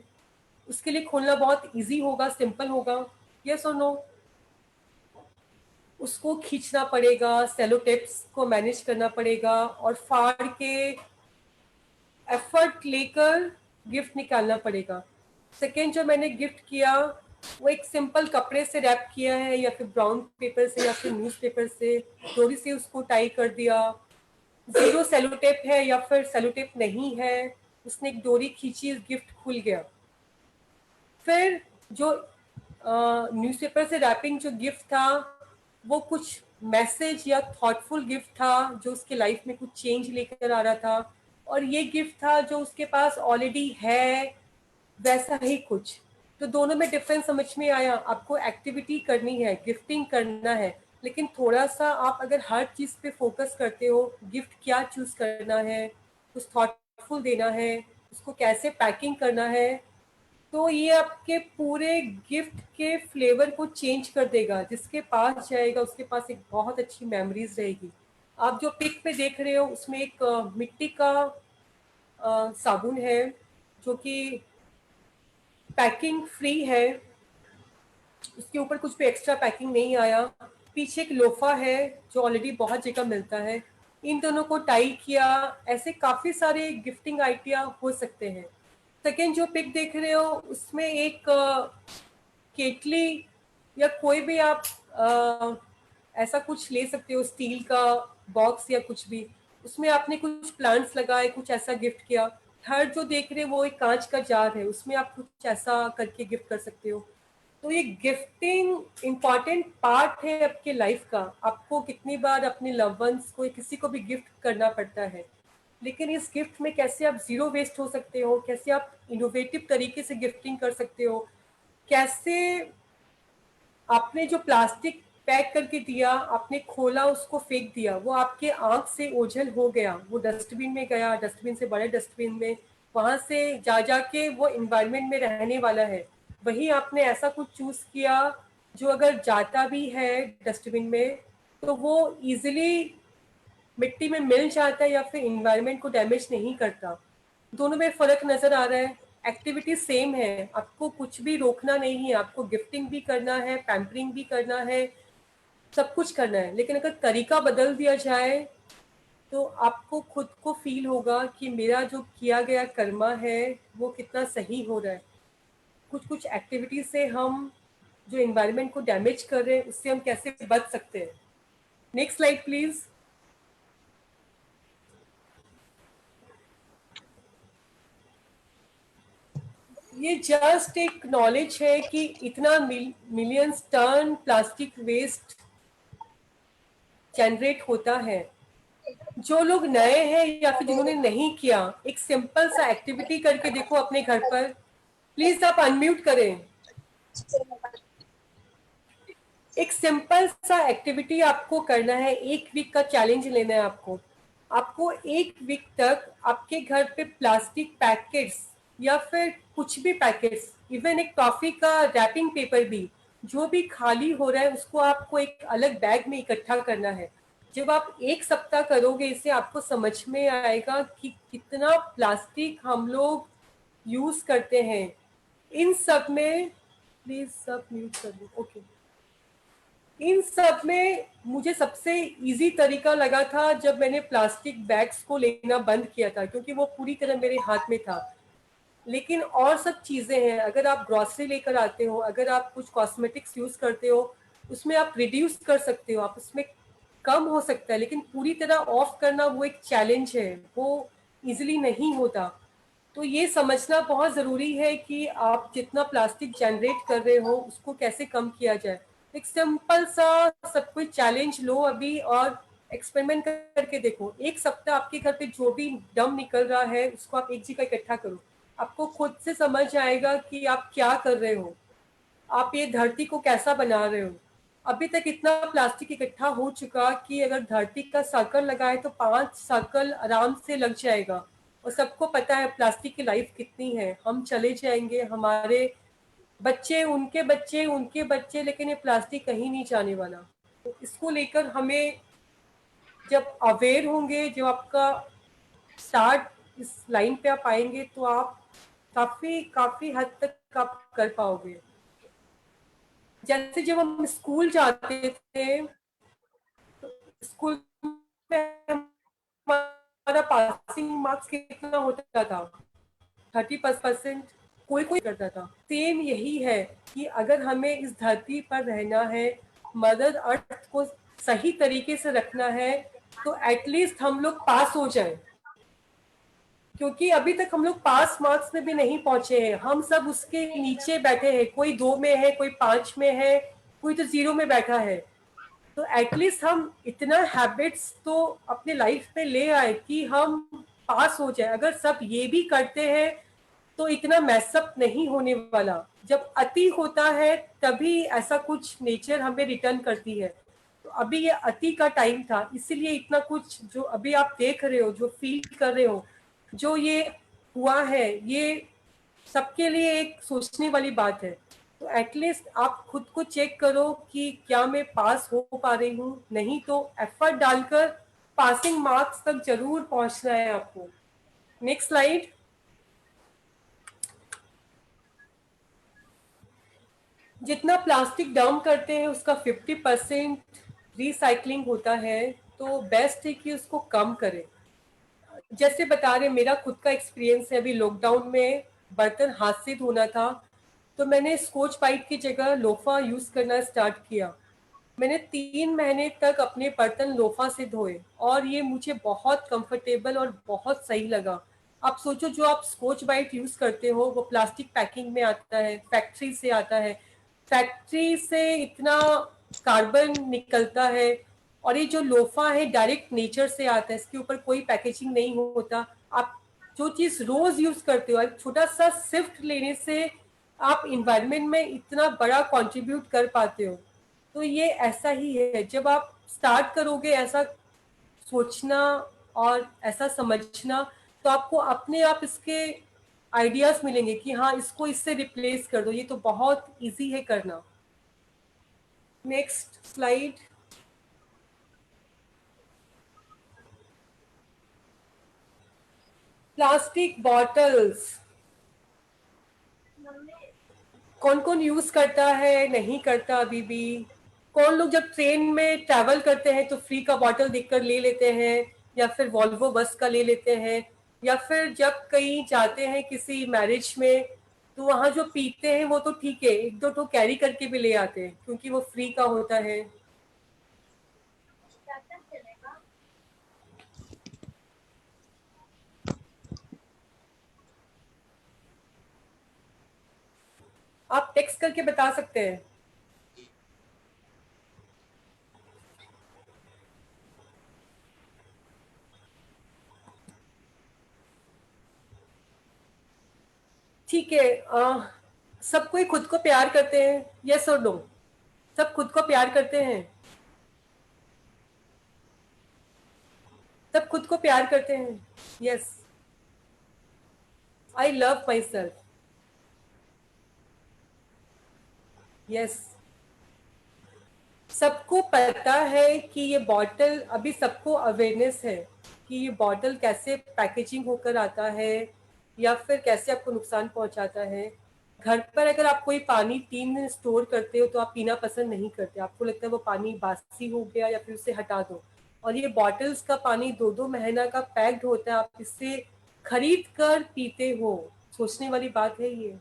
उसके लिए खोलना बहुत इजी होगा, सिंपल होगा, यस और नो? उसको खींचना पड़ेगा, सेलो टेप्स को मैनेज करना पड़ेगा और फाड़ के एफर्ट लेकर गिफ्ट निकालना पड़ेगा। सेकेंड जो मैंने गिफ्ट किया वो एक सिंपल कपड़े से रैप किया है, या फिर ब्राउन पेपर से, या फिर न्यूज पेपर से डोरी से उसको टाई कर दिया। जीरो सेलोटेप है या फिर सेलोटेप नहीं है, उसने एक डोरी खींची, गिफ्ट खुल गया। फिर जो न्यूज़पेपर से रैपिंग जो गिफ्ट था वो कुछ मैसेज या थॉटफुल गिफ्ट था जो उसके लाइफ में कुछ चेंज लेकर आ रहा था, और ये गिफ्ट था जो उसके पास ऑलरेडी है, वैसा ही कुछ। तो दोनों में डिफरेंस समझ में आया? आपको एक्टिविटी करनी है, गिफ्टिंग करना है, लेकिन थोड़ा सा आप अगर हर चीज पे फोकस करते हो, गिफ्ट क्या चूज करना है, कुछ थॉटफुल देना है, उसको कैसे पैकिंग करना है, तो ये आपके पूरे गिफ्ट के फ्लेवर को चेंज कर देगा। जिसके पास जाएगा उसके पास एक बहुत अच्छी मेमोरीज रहेगी। आप जो पिक पे देख रहे हो उसमें एक मिट्टी का साबुन है जो कि पैकिंग फ्री है, उसके ऊपर कुछ भी एक्स्ट्रा पैकिंग नहीं आया। पीछे एक लोफा है जो ऑलरेडी बहुत जगह मिलता है, इन दोनों को टाई किया। ऐसे काफी सारे गिफ्टिंग आइडिया हो सकते हैं। सेकेंड जो पिक देख रहे हो उसमें एक केटली या कोई भी आप ऐसा कुछ ले सकते हो, स्टील का बॉक्स या कुछ भी, उसमें आपने कुछ प्लांट्स लगाए, कुछ ऐसा गिफ्ट किया। थर्ड जो देख रहे हो वो एक कांच का जार है, उसमें आप कुछ ऐसा करके गिफ्ट कर सकते हो। तो ये गिफ्टिंग इम्पॉर्टेंट पार्ट है आपके लाइफ का। आपको कितनी बार अपने लव वंस को, किसी को भी गिफ्ट करना पड़ता है, लेकिन इस गिफ्ट में कैसे आप जीरो वेस्ट हो सकते हो, कैसे आप इनोवेटिव तरीके से गिफ्टिंग कर सकते हो, कैसे आपने जो प्लास्टिक पैक करके दिया, आपने खोला, उसको फेंक दिया, वो आपके आंख से ओझल हो गया, वो डस्टबिन में गया, डस्टबिन से बड़े डस्टबिन में, वहां से जा जाके वो इन्वायरमेंट में रहने वाला है। वही आपने ऐसा कुछ चूज किया जो अगर जाता भी है डस्टबिन में तो वो इजिली मिट्टी में मिल जाता है या फिर इन्वायरमेंट को डैमेज नहीं करता। दोनों में फर्क नजर आ रहा है। एक्टिविटी सेम है, आपको कुछ भी रोकना नहीं है, आपको गिफ्टिंग भी करना है, पैम्परिंग भी करना है, सब कुछ करना है। लेकिन अगर तरीका बदल दिया जाए तो आपको खुद को फील होगा कि मेरा जो किया गया कर्मा है वो कितना सही हो रहा है। कुछ कुछ एक्टिविटी से हम जो इन्वायरमेंट को डैमेज कर रहे हैं उससे हम कैसे बच सकते हैं। Next slide please. ये जस्ट एक नॉलेज है कि इतना millions ton plastic waste generate होता है। जो लोग नए हैं या फिर जिन्होंने नहीं किया, एक सिंपल सा एक्टिविटी करके देखो अपने घर पर। प्लीज आप अनम्यूट करें। एक सिंपल सा एक्टिविटी आपको करना है, एक वीक का चैलेंज लेना है आपको। आपको एक वीक तक आपके घर पे प्लास्टिक पैकेट्स या फिर कुछ भी पैकेट्स, इवन एक टॉफी का रैपिंग पेपर भी जो भी खाली हो रहा है उसको आपको एक अलग बैग में इकट्ठा करना है। जब आप एक सप्ताह करोगे इसे, आपको समझ में आएगा कि कितना प्लास्टिक हम लोग यूज करते हैं। इन सब में प्लीज सब म्यूट कर दो, ओके। इन सब में मुझे सबसे इजी तरीका लगा था जब मैंने प्लास्टिक बैग्स को लेना बंद किया था, क्योंकि वो पूरी तरह मेरे हाथ में था। लेकिन और सब चीजें हैं, अगर आप ग्रॉसरी लेकर आते हो, अगर आप कुछ कॉस्मेटिक्स यूज करते हो, उसमें आप रिड्यूस कर सकते हो, आप उसमें कम हो सकता है। लेकिन पूरी तरह ऑफ करना वो एक चैलेंज है, वो इजिली नहीं होता। तो ये समझना बहुत ज़रूरी है कि आप जितना प्लास्टिक जनरेट कर रहे हो उसको कैसे कम किया जाए। एक सिंपल सा सब कुछ चैलेंज लो अभी और एक्सपेरिमेंट करके देखो। एक सप्ताह आपके घर पे जो भी डम निकल रहा है उसको आप एक जगह इकट्ठा करो, आपको खुद से समझ आएगा कि आप क्या कर रहे हो, आप ये धरती को कैसा बना रहे हो। अभी तक इतना प्लास्टिक इकट्ठा हो चुका कि अगर धरती का सर्कल लगाए तो 5 सर्कल आराम से लग जाएगा। और सबको पता है प्लास्टिक की लाइफ कितनी है। हम चले जाएंगे, हमारे बच्चे, उनके बच्चे, लेकिन ये प्लास्टिक कहीं नहीं जाने वाला। तो इसको लेकर हमें जब अवेयर होंगे, जब आपका स्टार्ट इस लाइन पे आप आएंगे तो आप काफी काफी हद तक आप कर पाओगे। जैसे जब हम स्कूल जाते थे, स्कूल में हमारा पासिंग मार्क्स कितना होता था? 30%। कोई कोई करता था। सेम यही है कि अगर हमें इस धरती पर रहना है, मदर अर्थ को सही तरीके से रखना है, तो एटलीस्ट हम लोग पास हो जाए। क्योंकि अभी तक हम लोग पास मार्क्स में भी नहीं पहुंचे हैं। हम सब उसके नीचे बैठे हैं। कोई 2 में है, कोई 5 में है, कोई तो 0 में बैठा है। तो एटलीस्ट हम इतना हैबिट्स तो अपने लाइफ में ले आए कि हम पास हो जाए। अगर सब ये भी करते हैं तो इतना मैसअप नहीं होने वाला। जब अति होता है तभी ऐसा कुछ नेचर हमें रिटर्न करती है। तो अभी ये अति का टाइम था, इसीलिए इतना कुछ जो अभी आप देख रहे हो, जो फील कर रहे हो, जो ये हुआ है, ये सबके लिए एक सोचने वाली बात है। तो एटलीस्ट आप खुद को चेक करो कि क्या मैं पास हो पा रही हूँ। नहीं तो एफर्ट डालकर पासिंग मार्क्स तक जरूर पहुंचना है आपको। Next slide. जितना प्लास्टिक डंप करते हैं उसका 50% रिसाइकलिंग होता है। तो बेस्ट है कि उसको कम करें। जैसे बता रहे, मेरा खुद का एक्सपीरियंस है। अभी लॉकडाउन में बर्तन हाथ से धोना था, तो मैंने स्कॉच ब्राइट की जगह लोफा यूज करना स्टार्ट किया। मैंने 3 महीने तक अपने बर्तन लोफा से धोए और ये मुझे बहुत कंफर्टेबल और बहुत सही लगा। आप सोचो, जो आप स्कॉच ब्राइट यूज करते हो वो प्लास्टिक पैकिंग में आता है, फैक्ट्री से आता है। फैक्ट्री से इतना कार्बन निकलता है। और ये जो लोफा है डायरेक्ट नेचर से आता है, इसके ऊपर कोई पैकेजिंग नहीं होता। आप जो चीज रोज यूज करते हो, एक छोटा सा शिफ्ट लेने से आप इन्वायरमेंट में इतना बड़ा कंट्रीब्यूट कर पाते हो। तो ये ऐसा ही है, जब आप स्टार्ट करोगे ऐसा सोचना और ऐसा समझना, तो आपको अपने आप इसके आइडियाज मिलेंगे कि हाँ, इसको इससे रिप्लेस कर दो। ये तो बहुत इजी है करना। Next slide. प्लास्टिक बॉटल्स कौन कौन यूज करता है, नहीं करता अभी भी? कौन लोग जब ट्रेन में ट्रैवल करते हैं तो फ्री का बॉटल देखकर ले लेते हैं, या फिर वॉल्वो बस का ले लेते हैं, या फिर जब कहीं जाते हैं किसी मैरिज में तो वहां जो पीते हैं वो तो ठीक है, 1-2 तो कैरी करके भी ले आते हैं क्योंकि वो फ्री का होता है। आप टेक्स्ट करके बता सकते हैं। ठीक है। सब कोई खुद को प्यार करते हैं, यस और नो? सब खुद को प्यार करते हैं? सब खुद को प्यार करते हैं? Yes. I love my self. Yes. सबको पता है कि ये बॉटल, अभी सबको अवेयरनेस है कि ये बॉटल कैसे पैकेजिंग होकर आता है या फिर कैसे आपको नुकसान पहुंचाता है। घर पर अगर आप कोई पानी 3 दिन स्टोर करते हो तो आप पीना पसंद नहीं करते, आपको लगता है वो पानी बासी हो गया या फिर उसे हटा दो। और ये बॉटल्स का पानी 2-2 महीना का पैक्ड होता है, आप इससे खरीद कर पीते हो। सोचने वाली बात है ये।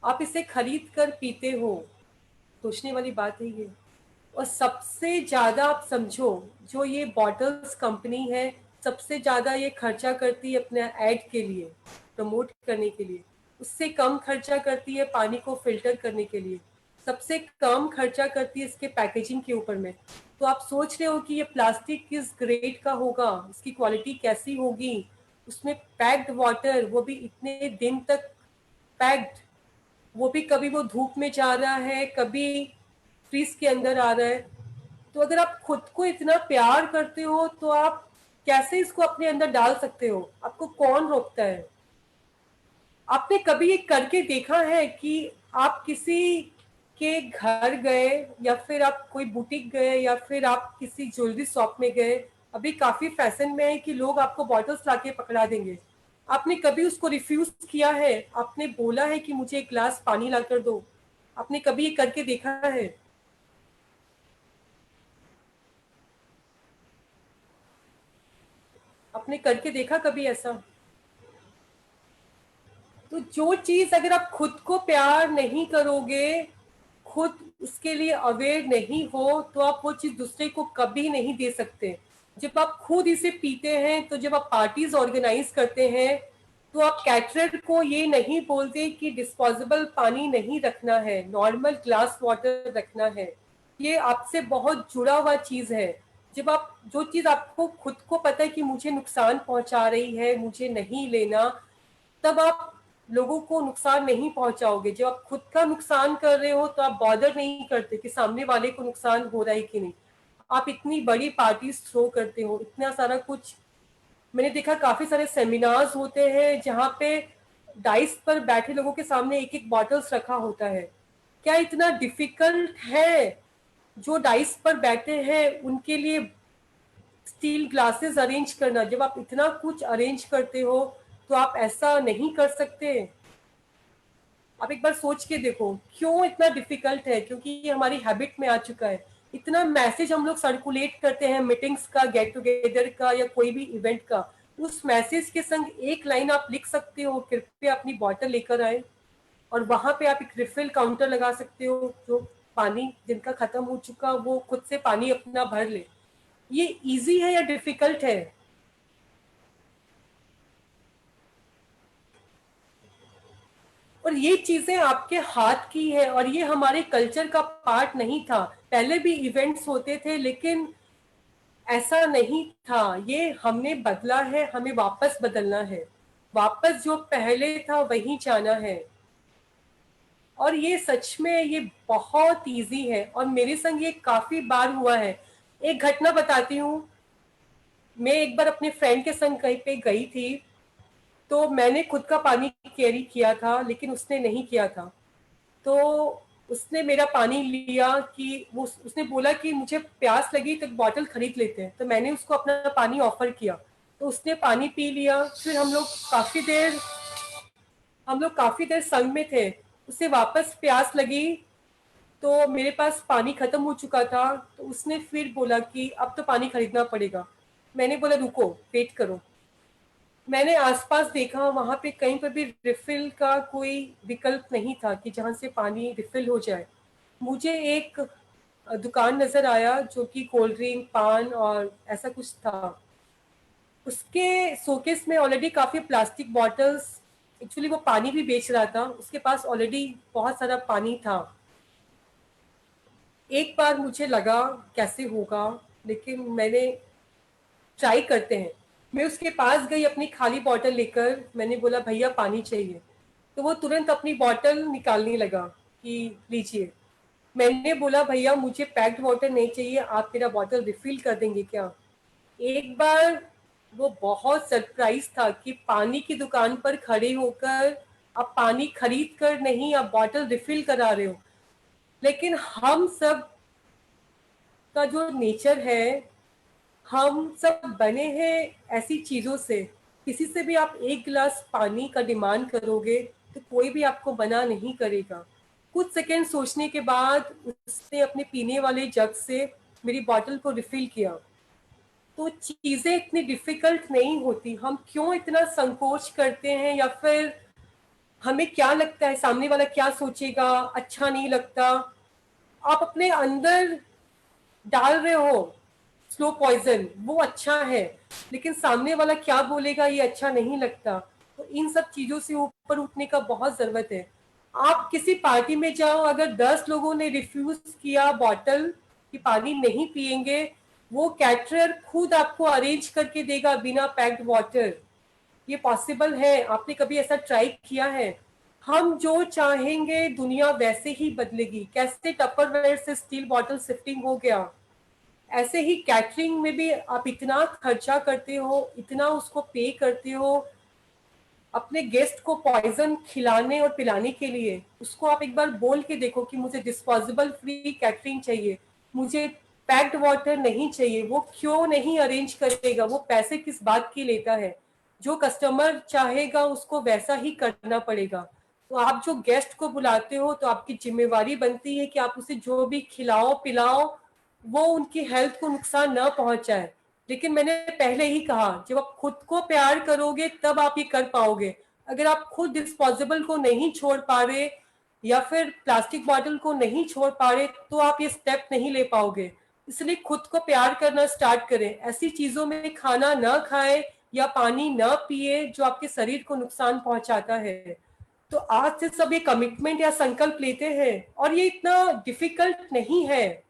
आप इसे खरीद कर पीते हो, सोचने वाली बात है ये। और सबसे ज्यादा आप समझो, जो ये बॉटल्स कंपनी है सबसे ज्यादा ये खर्चा करती है अपने ऐड के लिए, प्रमोट करने के लिए। उससे कम खर्चा करती है पानी को फिल्टर करने के लिए। सबसे कम खर्चा करती है इसके पैकेजिंग के ऊपर में। तो आप सोच रहे हो कि ये प्लास्टिक किस ग्रेड का होगा, इसकी क्वालिटी कैसी होगी। उसमें पैक्ड वाटर, वो भी इतने दिन तक पैक्ड, वो भी कभी वो धूप में जा रहा है, कभी फ्रीज के अंदर आ रहा है। तो अगर आप खुद को इतना प्यार करते हो तो आप कैसे इसको अपने अंदर डाल सकते हो? आपको कौन रोकता है? आपने कभी ये करके देखा है कि आप किसी के घर गए, या फिर आप कोई बुटीक गए, या फिर आप किसी ज्वेलरी शॉप में गए? अभी काफी फैशन में है कि लोग आपको बॉटल्स लाके पकड़ा देंगे। आपने कभी उसको रिफ्यूज किया है? आपने बोला है कि मुझे एक गिलास पानी ला कर दो? आपने कभी ये करके देखा है? आपने करके देखा कभी ऐसा? तो जो चीज अगर आप खुद को प्यार नहीं करोगे, खुद उसके लिए अवेयर नहीं हो, तो आप वो चीज दूसरे को कभी नहीं दे सकते। जब आप खुद इसे पीते हैं, तो जब आप पार्टीज ऑर्गेनाइज करते हैं, तो आप कैटरर को ये नहीं बोलते कि डिस्पोजेबल पानी नहीं रखना है, नॉर्मल ग्लास वाटर रखना है। ये आपसे बहुत जुड़ा हुआ चीज है। जब आप जो चीज आपको खुद को पता है कि मुझे नुकसान पहुंचा रही है, मुझे नहीं लेना, तब आप लोगों को नुकसान नहीं पहुंचाओगे। जब आप खुद का नुकसान कर रहे हो तो आप बॉदर नहीं करते कि सामने वाले को नुकसान हो रहा है कि नहीं। आप इतनी बड़ी पार्टीज थ्रो करते हो, इतना सारा कुछ। मैंने देखा काफी सारे सेमिनार्स होते हैं जहाँ पे डाइस पर बैठे लोगों के सामने एक एक बॉटल्स रखा होता है। क्या इतना डिफिकल्ट है जो डाइस पर बैठे हैं उनके लिए स्टील ग्लासेस अरेंज करना? जब आप इतना कुछ अरेंज करते हो तो आप ऐसा नहीं कर सकते? आप एक बार सोच के देखो क्यों इतना डिफिकल्ट है। क्योंकि ये हमारी हैबिट में आ चुका है। इतना मैसेज हम लोग सर्कुलेट करते हैं मीटिंग्स का, गेट टुगेदर का, या कोई भी इवेंट का। उस मैसेज के संग एक लाइन आप लिख सकते हो, कृपया अपनी बॉटल लेकर आए। और वहां पे आप एक रिफिल काउंटर लगा सकते हो, जो पानी जिनका खत्म हो चुका वो खुद से पानी अपना भर ले। ये इजी है या डिफिकल्ट है? और ये चीजें आपके हाथ की है, और ये हमारे कल्चर का पार्ट नहीं था। पहले भी इवेंट्स होते थे लेकिन ऐसा नहीं था। ये हमने बदला है, हमें वापस बदलना है। वापस जो पहले था वही जाना है। और ये सच में ये बहुत इजी है, और मेरे संग ये काफी बार हुआ है। एक घटना बताती हूँ। मैं एक बार अपने फ्रेंड के संग कहीं पे गई थी, तो मैंने खुद का पानी कैरी किया था लेकिन उसने नहीं किया था। तो उसने मेरा पानी लिया कि वो उसने बोला कि मुझे प्यास लगी तो एक बॉटल खरीद लेते हैं। तो मैंने उसको अपना पानी ऑफर किया, तो उसने पानी पी लिया। फिर हम लोग काफी देर संग में थे। उसे वापस प्यास लगी, तो मेरे पास पानी खत्म हो चुका था। तो उसने फिर बोला कि अब तो पानी खरीदना पड़ेगा। मैंने बोला रुको, वेट करो। मैंने आसपास देखा, वहां पे कहीं पर भी रिफिल का कोई विकल्प नहीं था कि जहां से पानी रिफिल हो जाए। मुझे एक दुकान नजर आया जो कि कोल्ड ड्रिंक, पान और ऐसा कुछ था। उसके शोकेस में ऑलरेडी काफी प्लास्टिक बॉटल्स, एक्चुअली वो पानी भी बेच रहा था, उसके पास ऑलरेडी बहुत सारा पानी था। एक बार मुझे लगा कैसे होगा, लेकिन मैंने ट्राई करते हैं। मैं उसके पास गई अपनी खाली बॉटल लेकर। मैंने बोला भैया पानी चाहिए। तो वो तुरंत अपनी बॉटल निकालने लगा कि लीजिए। मैंने बोला भैया मुझे पैक्ड वाटर नहीं चाहिए, आप मेरा बॉटल रिफिल कर देंगे क्या? एक बार वो बहुत सरप्राइज था कि पानी की दुकान पर खड़े होकर आप पानी खरीद कर नहीं, आप बॉटल रिफिल करा रहे हो। लेकिन हम सब का जो नेचर है, हम सब बने हैं ऐसी चीजों से। किसी से भी आप एक गिलास पानी का डिमांड करोगे तो कोई भी आपको मना नहीं करेगा। कुछ सेकंड सोचने के बाद उसने अपने पीने वाले जग से मेरी बॉटल को रिफिल किया। तो चीजें इतनी डिफिकल्ट नहीं होती। हम क्यों इतना संकोच करते हैं, या फिर हमें क्या लगता है सामने वाला क्या सोचेगा, अच्छा नहीं लगता। आप अपने अंदर डाल रहे हो स्लो पॉइजन, वो अच्छा है, लेकिन सामने वाला क्या बोलेगा ये अच्छा नहीं लगता। तो इन सब चीजों से ऊपर उठने का बहुत जरूरत है। आप किसी पार्टी में जाओ, अगर 10 लोगों ने रिफ्यूज किया बॉटल कि पानी नहीं पिएंगे, वो कैटरर खुद आपको अरेंज करके देगा बिना पैक्ड वाटर। ये पॉसिबल है। आपने कभी ऐसा ट्राई किया है? हम जो चाहेंगे दुनिया वैसे ही बदलेगी। कैसे टपरवेयर से स्टील बॉटल शिफ्टिंग हो गया, ऐसे ही कैटरिंग में भी आप इतना खर्चा करते हो, इतना उसको पे करते हो अपने गेस्ट को पॉइजन खिलाने और पिलाने के लिए। उसको आप एक बार बोल के देखो कि मुझे डिस्पोजेबल फ्री कैटरिंग चाहिए, मुझे पैक्ड वाटर नहीं चाहिए। वो क्यों नहीं अरेंज करेगा? वो पैसे किस बात की लेता है? जो कस्टमर चाहेगा उसको वैसा ही करना पड़ेगा। तो आप जो गेस्ट को बुलाते हो तो आपकी जिम्मेवारी बनती है कि आप उसे जो भी खिलाओ पिलाओ वो उनकी हेल्थ को नुकसान न पहुंचाए। लेकिन मैंने पहले ही कहा, जब आप खुद को प्यार करोगे तब आप ये कर पाओगे। अगर आप खुद डिस्पोजेबल को नहीं छोड़ पा रहे या फिर प्लास्टिक बॉटल को नहीं छोड़ पा रहे तो आप ये स्टेप नहीं ले पाओगे। इसलिए खुद को प्यार करना स्टार्ट करें। ऐसी चीजों में खाना न खाएं या पानी न पिए जो आपके शरीर को नुकसान पहुंचाता है। तो आज से सब ये कमिटमेंट या संकल्प लेते हैं और ये इतना डिफिकल्ट नहीं है।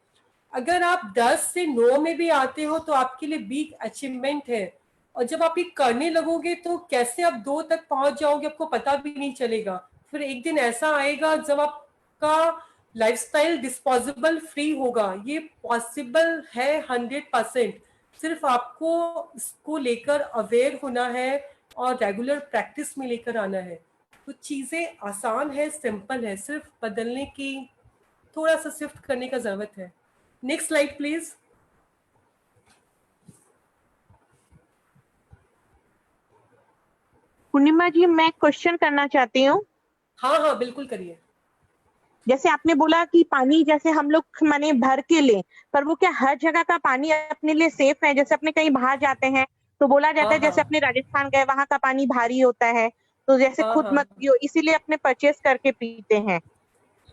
अगर आप 10 से 9 में भी आते हो तो आपके लिए बिग अचीवमेंट है। और जब आप ये करने लगोगे तो कैसे आप 2 तक पहुंच जाओगे आपको पता भी नहीं चलेगा। फिर एक दिन ऐसा आएगा जब आपका लाइफस्टाइल डिस्पोजेबल फ्री होगा। ये पॉसिबल है 100%। सिर्फ आपको इसको लेकर अवेयर होना है और रेगुलर प्रैक्टिस में लेकर आना है। तो चीजें आसान है, सिंपल है, सिर्फ बदलने की थोड़ा सा शिफ्ट करने का जरूरत है। Next slide please. Purnima ji, मैं क्वेश्चन करना चाहती हूँ। हाँ हाँ बिल्कुल करिए। जैसे आपने बोला कि पानी जैसे हम लोग माने भर के लें, पर वो क्या हर जगह का पानी अपने लिए सेफ है? जैसे अपने कहीं बाहर जाते हैं तो बोला जाता है, हाँ जैसे हाँ अपने राजस्थान गए वहां का पानी भारी होता है, तो जैसे हाँ खुद हाँ मत पियो, इसीलिए अपने परचेस करके पीते हैं।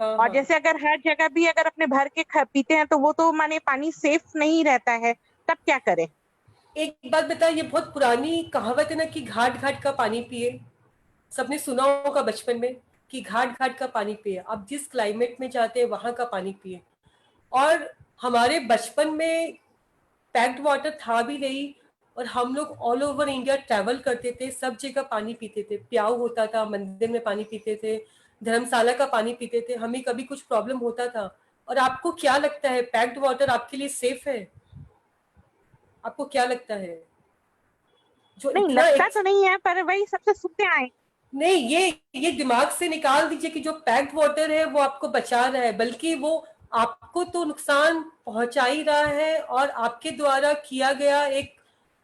हाँ और हाँ। जैसे अगर हर जगह भी अगर अपने भर के पीते हैं तो वो तो माने पानी सेफ नहीं रहता है, तब क्या करें? एक बात बता, ये बहुत पुरानी कहावत है ना कि घाट घाट का पानी पिए। सबने सुना होगा बचपन में कि घाट घाट का पानी पिए। आप जिस क्लाइमेट में जाते हैं वहां का पानी पिए। और हमारे बचपन में पैक्ड वाटर था भी नहीं और हम लोग ऑल ओवर इंडिया ट्रैवल करते थे, सब जगह पानी पीते थे। प्याऊ होता था, मंदिर में पानी पीते थे, धर्मशाला का पानी पीते थे। हमें कभी कुछ प्रॉब्लम होता था। और आपको क्या लगता है पैक्ड वाटर आपके लिए सेफ है? आपको क्या लगता है? जो नहीं इतना लगता एक तो नहीं है, पर वही सबसे सुनते आए। नहीं, ये दिमाग से निकाल दीजिए कि जो पैक्ड वाटर है वो आपको बचा रहा है, बल्कि वो आपको तो नुकसान पहुंचा ही रहा है और आपके द्वारा किया गया एक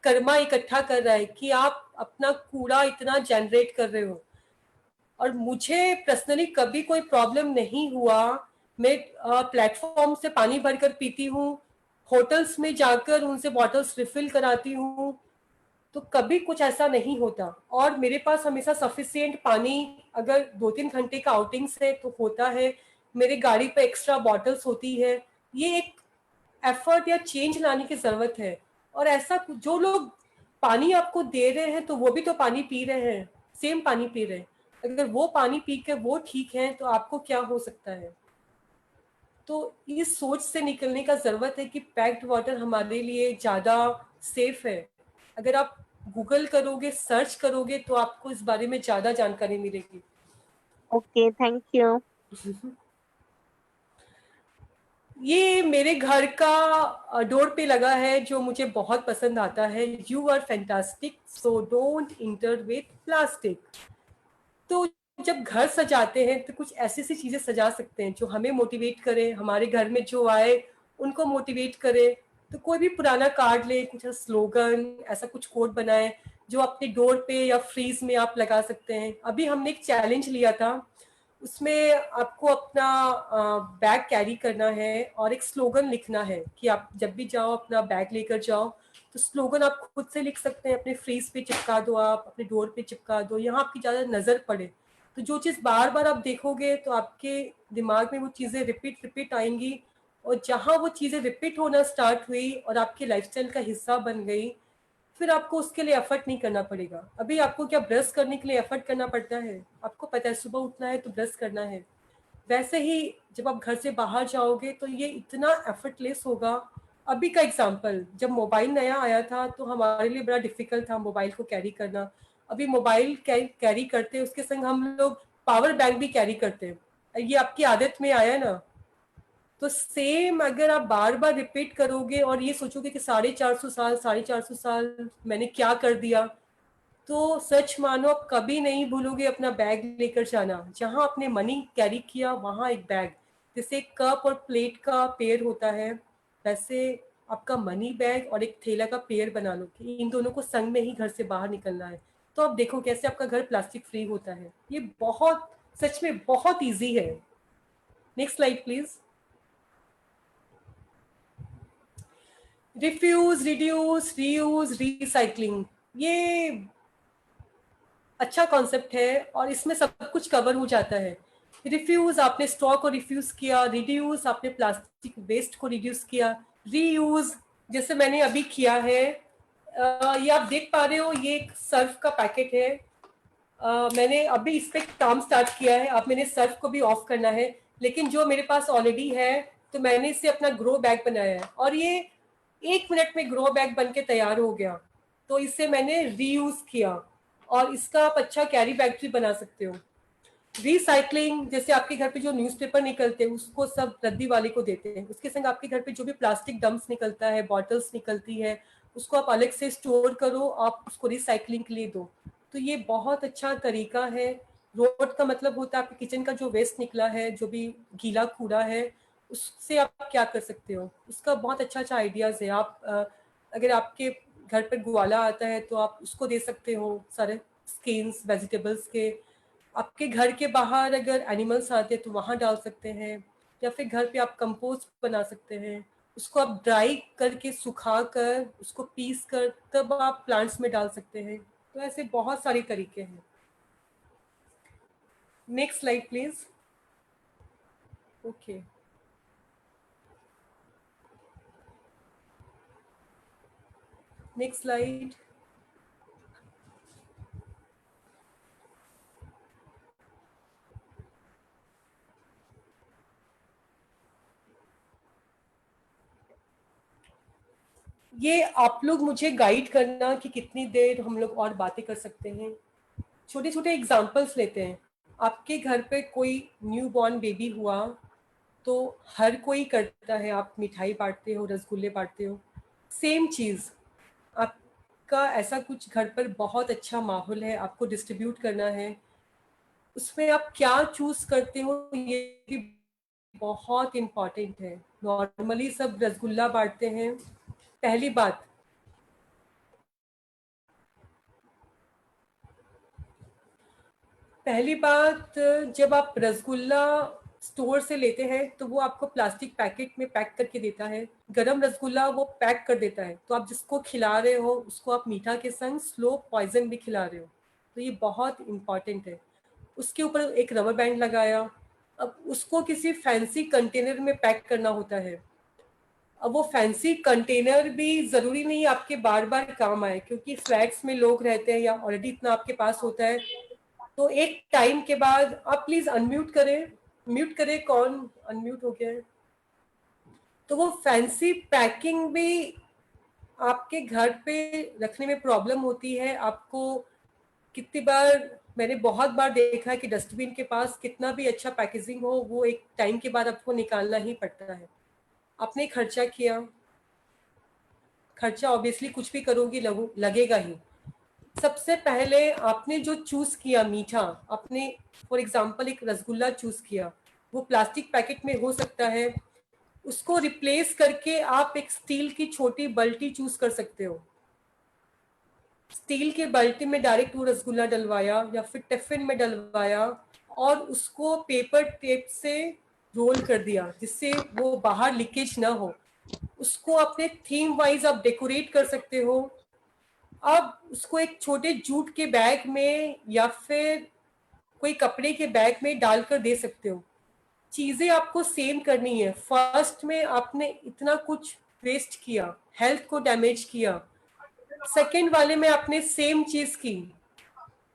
कर्मा इकट्ठा कर रहा है कि आप अपना कूड़ा इतना जनरेट कर रहे हो। और मुझे पर्सनली कभी कोई प्रॉब्लम नहीं हुआ। मैं प्लेटफॉर्म से पानी भरकर पीती हूँ, होटल्स में जाकर उनसे बॉटल्स रिफिल कराती हूँ, तो कभी कुछ ऐसा नहीं होता। और मेरे पास हमेशा सफिशिएंट पानी, अगर 2-3 घंटे का आउटिंग्स है तो होता है। मेरे गाड़ी पे एक्स्ट्रा बॉटल्स होती है। ये एक एफर्ट या चेंज लाने की जरूरत है। और ऐसा जो लोग पानी आपको दे रहे हैं तो वो भी तो पानी पी रहे हैं, सेम पानी पी रहे हैं। अगर वो पानी पी के वो ठीक है तो आपको क्या हो सकता है? तो इस सोच से निकलने का जरूरत है कि पैक्ड वाटर हमारे लिए ज्यादा सेफ है। अगर आप गूगल करोगे, सर्च करोगे तो आपको इस बारे में ज्यादा जानकारी मिलेगी। Okay, thank you. ये मेरे घर का डोर पे लगा है जो मुझे बहुत पसंद आता है। You are fantastic so don't enter with plastic. तो जब घर सजाते हैं तो कुछ ऐसी सी चीजें सजा सकते हैं जो हमें मोटिवेट करे, हमारे घर में जो आए उनको मोटिवेट करे। तो कोई भी पुराना कार्ड ले, कुछ स्लोगन, ऐसा कुछ कोड बनाए जो अपने डोर पे या फ्रीज में आप लगा सकते हैं। अभी हमने एक चैलेंज लिया था, उसमें आपको अपना बैग कैरी करना है और एक स्लोगन लिखना है कि आप जब भी जाओ अपना बैग लेकर जाओ। तो स्लोगन आप खुद से लिख सकते हैं, अपने फ्रीज पे चिपका दो, आप अपने डोर पे चिपका दो, यहाँ आपकी ज़्यादा नज़र पड़े। तो जो चीज़ बार बार आप देखोगे तो आपके दिमाग में वो चीज़ें रिपीट आएंगी। और जहाँ वो चीज़ें रिपीट होना स्टार्ट हुई और आपके लाइफस्टाइल का हिस्सा बन गई, फिर आपको उसके लिए एफर्ट नहीं करना पड़ेगा। अभी आपको क्या ब्रश करने के लिए एफर्ट करना पड़ता है? आपको पता है सुबह उठना है तो ब्रश करना है। वैसे ही जब आप घर से बाहर जाओगे तो ये इतना एफर्टलेस होगा। अभी का एग्जांपल, जब मोबाइल नया आया था तो हमारे लिए बड़ा डिफिकल्ट था मोबाइल को कैरी करना। अभी मोबाइल कैरी करते उसके संग हम लोग पावर बैंक भी कैरी करते हैं। ये आपकी आदत में आया ना, तो सेम अगर आप बार बार रिपीट करोगे और ये सोचोगे कि 450 साल मैंने क्या कर दिया, तो सच मानो आप कभी नहीं भूलोगे अपना बैग लेकर जाना। जहां आपने मनी कैरी किया वहां एक बैग, जैसे कप और प्लेट का पेयर होता है, वैसे आपका मनी बैग और एक थैला का पेयर बना लो कि इन दोनों को संग में ही घर से बाहर निकलना है। तो आप देखो कैसे आपका घर प्लास्टिक फ्री होता है। ये बहुत, सच में बहुत ईजी है। Next slide please. Refuse, reduce, reuse, recycling, ये अच्छा कॉन्सेप्ट है और इसमें सब कुछ कवर हो जाता है। रिफ्यूज, आपने स्ट्रॉ को रिफ्यूज किया। रिड्यूस, आपने प्लास्टिक वेस्ट को रिड्यूस किया। रीयूज, जैसे मैंने अभी किया है, ये आप देख पा रहे हो, ये एक सर्फ का पैकेट है। मैंने अभी इस पे काम स्टार्ट किया है। अब मैंने सर्फ को भी ऑफ करना है, लेकिन जो मेरे पास ऑलरेडी है तो मैंने इससे अपना ग्रो बैग बनाया है और ये 1 मिनट में ग्रो बैग बन के तैयार हो गया। तो इससे मैंने रीयूज किया और इसका आप अच्छा कैरी बैग भी बना सकते हो। रिसाइकलिंग, जैसे आपके घर पे जो न्यूज़पेपर निकलते हैं उसको सब रद्दी वाले को देते हैं। उसके संग आपके घर पे जो भी प्लास्टिक डंप्स निकलता है, बॉटल्स निकलती है, उसको आप अलग से स्टोर करो, आप उसको रिसाइकलिंग के लिए दो। तो ये बहुत अच्छा तरीका है। रोड का मतलब होता है आपके किचन का जो वेस्ट निकला है, जो भी गीला कूड़ा है, उससे आप क्या कर सकते हो, उसका बहुत अच्छा अच्छा आइडियाज़ है। आप अगर आपके घर पर ग्वाला आता है तो आप उसको दे सकते हो सारे स्किन्स वेजिटेबल्स के। आपके घर के बाहर अगर एनिमल्स आते हैं तो वहाँ डाल सकते हैं, या फिर घर पे आप कंपोस्ट बना सकते हैं। उसको आप ड्राई करके सुखा कर उसको पीस कर तब आप प्लांट्स में डाल सकते हैं। तो ऐसे बहुत सारे तरीके हैं। Next slide please. Okay, next slide. ये आप लोग मुझे गाइड करना कि कितनी देर हम लोग और बातें कर सकते हैं। छोटे छोटे एग्जांपल्स लेते हैं। आपके घर पे कोई न्यू बॉर्न बेबी हुआ तो हर कोई करता है, आप मिठाई बांटते हो, रसगुल्ले बांटते हो। सेम चीज़, आपका ऐसा कुछ घर पर बहुत अच्छा माहौल है, आपको डिस्ट्रीब्यूट करना है, उसमें आप क्या चूज करते हो ये भी बहुत इम्पॉर्टेंट है। नॉर्मली सब रसगुल्ला बांटते हैं। पहली बात, जब आप रसगुल्ला स्टोर से लेते हैं तो वो आपको प्लास्टिक पैकेट में पैक करके देता है। गरम रसगुल्ला वो पैक कर देता है, तो आप जिसको खिला रहे हो उसको आप मीठा के संग स्लो पॉइजन भी खिला रहे हो। तो ये बहुत इम्पॉर्टेंट है। उसके ऊपर एक रबर बैंड लगाया। अब उसको किसी फैंसी कंटेनर में पैक करना होता है। अब वो फैंसी कंटेनर भी ज़रूरी नहीं आपके बार बार काम आए, क्योंकि फ्लैट्स में लोग रहते हैं या ऑलरेडी इतना आपके पास होता है। तो एक टाइम के बाद आप प्लीज अनम्यूट करें, म्यूट करें, कौन अनम्यूट हो गया है। तो वो फैंसी पैकिंग भी आपके घर पे रखने में प्रॉब्लम होती है आपको। कितनी बार मैंने बहुत बार देखा है कि डस्टबिन के पास कितना भी अच्छा पैकेजिंग हो, वो एक टाइम के बाद आपको निकालना ही पड़ता है। आपने खर्चा किया, खर्चा ऑब्वियसली कुछ भी करोगे लगेगा ही। सबसे पहले आपने जो चूज किया मीठा, आपने फॉर एग्जांपल एक रसगुल्ला चूज किया, वो प्लास्टिक पैकेट में हो सकता है, उसको रिप्लेस करके आप एक स्टील की छोटी बाल्टी चूज कर सकते हो। स्टील के बाल्टी में डायरेक्ट वो रसगुल्ला डलवाया या फिर टिफिन में डलवाया और उसको पेपर टेप से रोल कर दिया जिससे वो बाहर लीकेज ना हो। उसको अपने थीम वाइज आप डेकोरेट कर सकते हो। अब उसको एक छोटे जूट के बैग में या फिर कोई कपड़े के बैग में डालकर दे सकते हो। चीजें आपको सेम करनी है। फर्स्ट में आपने इतना कुछ वेस्ट किया, हेल्थ को डैमेज किया। सेकंड वाले में आपने सेम चीज की,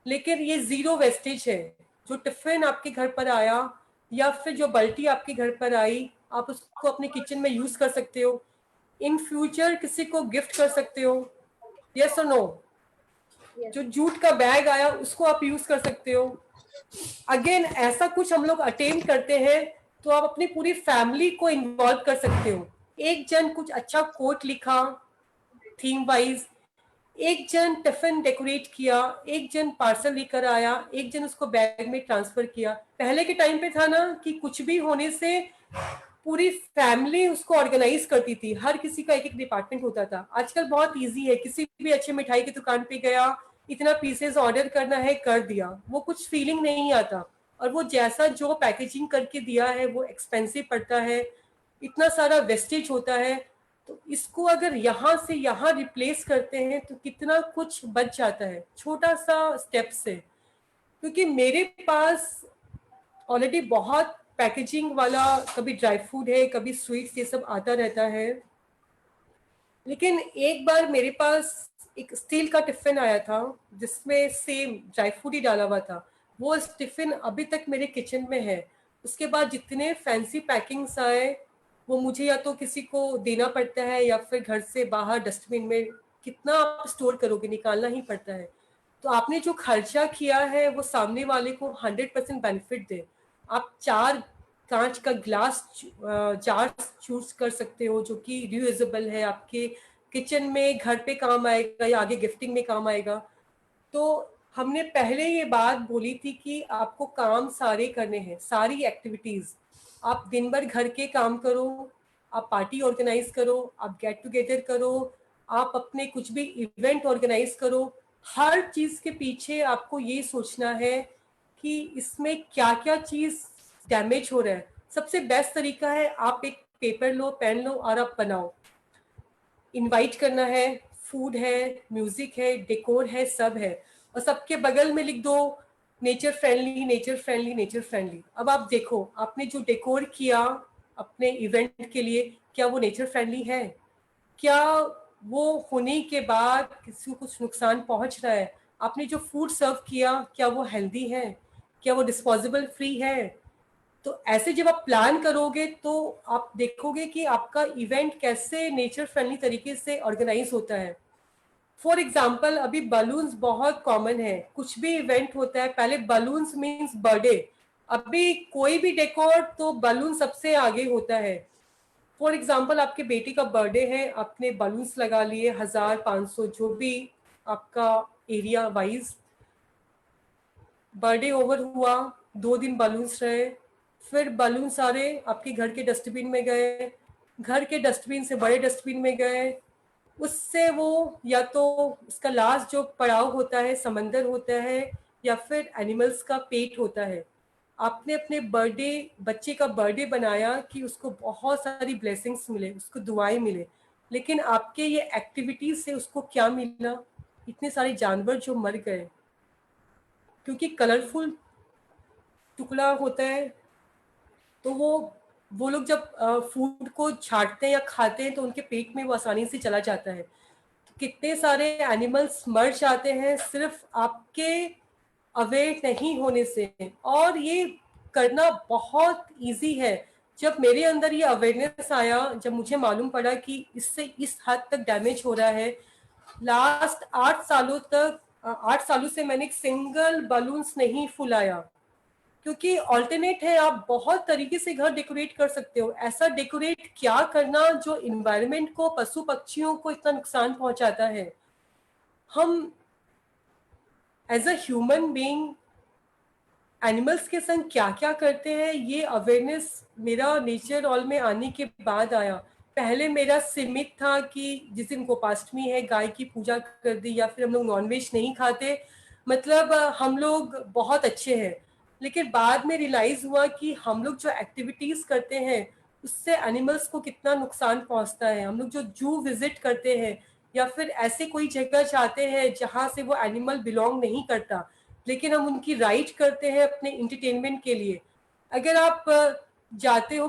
लेकिन ये जीरो वेस्टेज है। जो टिफिन आपके घर पर आया या फिर जो बाल्टी आपके घर पर आई, आप उसको अपने किचन में यूज कर सकते हो। इन फ्यूचर किसी को गिफ्ट कर सकते हो। यस और नो? जो जूट का बैग आया उसको आप यूज कर सकते हो। अगेन ऐसा कुछ हम लोग अटेम्प्ट करते हैं तो आप अपनी पूरी फैमिली को इन्वॉल्व कर सकते हो। एक जन कुछ अच्छा कोट लिखा थीम वाइज, एक जन टिफिन डेकोरेट किया, एक जन पार्सल लेकर आया, एक जन उसको बैग में ट्रांसफर किया। पहले के टाइम पे था ना कि कुछ भी होने से पूरी फैमिली उसको ऑर्गेनाइज करती थी, हर किसी का एक एक डिपार्टमेंट होता था। आजकल बहुत इजी है, किसी भी अच्छे मिठाई की दुकान पे गया, इतना पीसेस ऑर्डर करना है, कर दिया, वो कुछ फीलिंग नहीं आता। और वो जैसा जो पैकेजिंग करके दिया है वो एक्सपेंसिव पड़ता है, इतना सारा वेस्टेज होता है। तो इसको अगर यहाँ से यहाँ रिप्लेस करते हैं तो कितना कुछ बच जाता है छोटा सा स्टेप से। क्योंकि मेरे पास ऑलरेडी बहुत पैकेजिंग वाला, कभी ड्राई फ्रूट है, कभी स्वीट्स, ये सब आता रहता है। लेकिन एक बार मेरे पास एक स्टील का टिफिन आया था जिसमें सेम ड्राई फ्रूट ही डाला हुआ था। वो टिफिन अभी तक मेरे किचन में है। उसके बाद जितने फैंसी पैकिंग्स आए वो मुझे या तो किसी को देना पड़ता है या फिर घर से बाहर डस्टबिन में, कितना आप स्टोर करोगे, निकालना ही पड़ता है। तो आपने जो खर्चा किया है वो सामने वाले को 100% बेनिफिट दे। आप 4 कांच का ग्लास जार चूज कर सकते हो जो कि रियूजेबल है, आपके किचन में घर पे काम आएगा या आगे गिफ्टिंग में काम आएगा। तो हमने पहले ये बात बोली थी कि आपको काम सारे करने हैं, सारी एक्टिविटीज। आप दिन भर घर के काम करो, आप पार्टी ऑर्गेनाइज करो, आप गेट टुगेदर करो, आप अपने कुछ भी इवेंट ऑर्गेनाइज करो, हर चीज के पीछे आपको ये सोचना है कि इसमें क्या क्या चीज डैमेज हो रहा है। सबसे बेस्ट तरीका है आप एक पेपर लो, पेन लो और आप बनाओ। इनवाइट करना है, फूड है, म्यूजिक है, डेकोर है, सब है, और सबके बगल में लिख दो nature friendly, nature friendly, nature friendly. अब आप देखो आपने जो डेकोर किया अपने इवेंट के लिए, क्या वो नेचर फ्रेंडली है? क्या वो होने के बाद किसी को कुछ नुकसान पहुंच रहा है? आपने जो फूड सर्व किया क्या वो हेल्दी है? क्या वो डिस्पोजेबल फ्री है? तो ऐसे जब आप प्लान करोगे तो आप देखोगे कि आपका इवेंट कैसे नेचर फ्रेंडली तरीके से ऑर्गेनाइज होता है। फॉर एग्जाम्पल अभी बलून्स बहुत कॉमन है, कुछ भी इवेंट होता है पहले बलून्स मीन्स बर्थडे, अभी कोई भी डेकोर तो बलून सबसे आगे होता है। फॉर एग्जाम्पल आपके बेटी का बर्थडे है, आपने बलून्स लगा लिए 1000-500 जो भी आपका एरिया वाइज। बर्थडे ओवर हुआ, 2 दिन बलून्स रहे, फिर बलून सारे आपके घर के डस्टबिन में गए, घर के डस्टबिन से बड़े डस्टबिन में गए, उससे वो या तो उसका लास्ट जो पड़ाव होता है समंदर होता है या फिर एनिमल्स का पेट होता है। आपने अपने बर्थडे, बच्चे का बर्थडे बनाया कि उसको बहुत सारी ब्लेसिंग्स मिले, उसको दुआएं मिले, लेकिन आपके ये एक्टिविटीज से उसको क्या मिला? इतने सारे जानवर जो मर गए क्योंकि कलरफुल टुकड़ा होता है। तो वो लोग जब फूड को छांटते हैं या खाते हैं तो उनके पेट में वो आसानी से चला जाता है। तो कितने सारे एनिमल्स मर जाते हैं सिर्फ आपके अवेयर नहीं होने से। और ये करना बहुत इजी है। जब मेरे अंदर ये अवेयरनेस आया, जब मुझे मालूम पड़ा कि इससे इस हद तक डैमेज हो रहा है, लास्ट 8 सालों से मैंने एक सिंगल बलून्स नहीं फुलाया। क्योंकि ऑल्टरनेट है, आप बहुत तरीके से घर डेकोरेट कर सकते हो। ऐसा डेकोरेट क्या करना जो इन्वायरमेंट को, पशु पक्षियों को इतना नुकसान पहुंचाता है। हम as a human being animals के संग क्या क्या करते हैं, ये अवेयरनेस मेरा नेचर हॉल में आने के बाद आया। पहले मेरा सीमित था कि जिस दिन गोपाष्टमी है गाय की पूजा कर दी, या फिर हम लोग नॉनवेज नहीं खाते, मतलब हम लोग बहुत अच्छे हैं। लेकिन बाद में रियलाइज हुआ कि हम लोग जो एक्टिविटीज करते हैं उससे एनिमल्स को कितना नुकसान पहुंचता है। हम लोग जो जू विजिट करते हैं या फिर ऐसे कोई जगह जाते हैं जहां से वो एनिमल बिलोंग नहीं करता, लेकिन हम उनकी राइड करते हैं अपने इंटरटेनमेंट के लिए। अगर आप जाते हो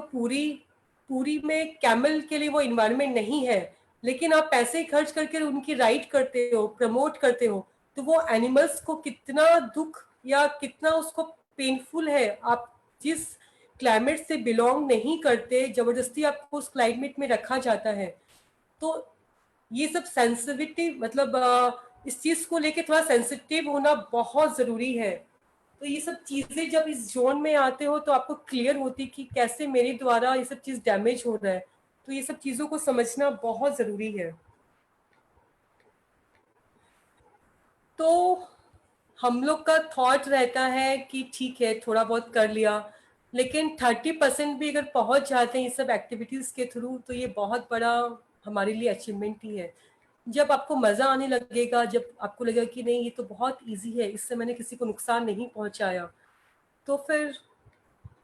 पूरी में, कैमल के लिए वो इन्वायरमेंट नहीं है, लेकिन आप पैसे खर्च करके उनकी राइड करते हो, प्रमोट करते हो, तो वो एनिमल्स को कितना दुख या कितना उसको पेनफुल है। आप जिस क्लाइमेट से बिलोंग नहीं करते, जबरदस्ती आपको उस क्लाइमेट में रखा जाता है। तो ये सब सेंसिटिविटी, मतलब इस चीज को लेके थोड़ा सेंसिटिव होना बहुत जरूरी है। तो ये सब चीजें जब इस जोन में आते हो तो आपको क्लियर होती कि कैसे मेरे द्वारा ये सब चीज डैमेज हो रहा है। तो ये सब चीजों को समझना बहुत जरूरी है। तो हम लोग का थॉट रहता है कि ठीक है थोड़ा बहुत कर लिया, लेकिन 30% भी अगर पहुंच जाते हैं ये सब एक्टिविटीज के थ्रू तो ये बहुत बड़ा हमारे लिए अचीवमेंट ही है। जब आपको मजा आने लगेगा, जब आपको लगेगा कि नहीं ये तो बहुत इजी है, इससे मैंने किसी को नुकसान नहीं पहुंचाया, तो फिर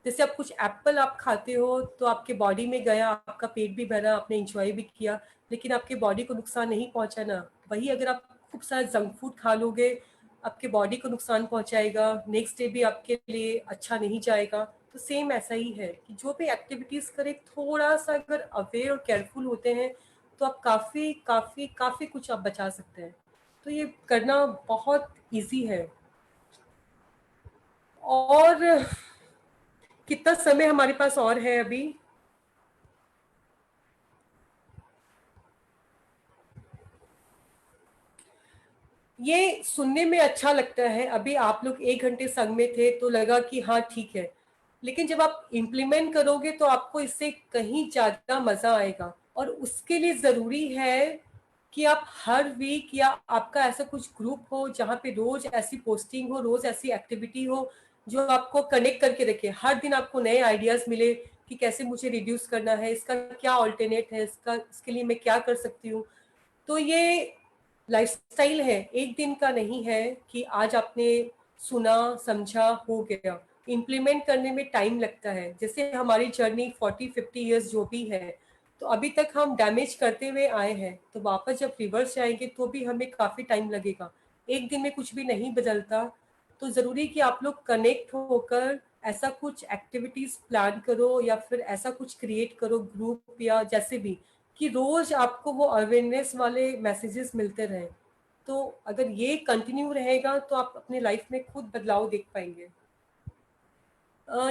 जैसे आप कुछ एप्पल आप खाते हो तो आपके बॉडी में गया, आपका पेट भी भरा, आपने एंजॉय भी किया, लेकिन आपके बॉडी को नुकसान नहीं पहुंचा ना। वही अगर आप खूब सारा जंक फूड खा लोगे, आपके बॉडी को नुकसान पहुंचाएगा, नेक्स्ट डे भी आपके लिए अच्छा नहीं जाएगा। तो सेम ऐसा ही है कि जो भी एक्टिविटीज करें, थोड़ा सा अगर अवेयर और केयरफुल होते हैं तो आप काफी काफी काफी कुछ आप बचा सकते हैं। तो ये करना बहुत इजी है। और कितना समय हमारे पास और है अभी? ये सुनने में अच्छा लगता है, अभी आप लोग 1 घंटे संग में थे तो लगा कि हाँ ठीक है, लेकिन जब आप इम्प्लीमेंट करोगे तो आपको इससे कहीं ज्यादा मजा आएगा। और उसके लिए जरूरी है कि आप हर वीक या आपका ऐसा कुछ ग्रुप हो जहाँ पे रोज ऐसी पोस्टिंग हो, रोज ऐसी एक्टिविटी हो जो आपको कनेक्ट करके रखे। हर दिन आपको नए आइडियाज मिले कि कैसे मुझे रिड्यूस करना है, इसका क्या ऑल्टरनेट है, इसके लिए मैं क्या कर सकती हूँ। तो ये लाइफस्टाइल है, एक दिन का नहीं है कि आज आपने सुना समझा हो गया। इम्प्लीमेंट करने में टाइम लगता है। जैसे हमारी जर्नी 40-50 इयर्स जो भी है, तो अभी तक हम डैमेज करते हुए आए हैं, तो वापस जब रिवर्स जाएंगे तो भी हमें काफी टाइम लगेगा। एक दिन में कुछ भी नहीं बदलता। तो जरूरी कि आप लोग कनेक्ट होकर ऐसा कुछ एक्टिविटीज प्लान करो या फिर ऐसा कुछ क्रिएट करो, ग्रुप या जैसे भी, कि रोज आपको वो अवेयरनेस वाले मैसेजेस मिलते रहे। तो अगर ये कंटिन्यू रहेगा तो आप अपने लाइफ में खुद बदलाव देख पाएंगे।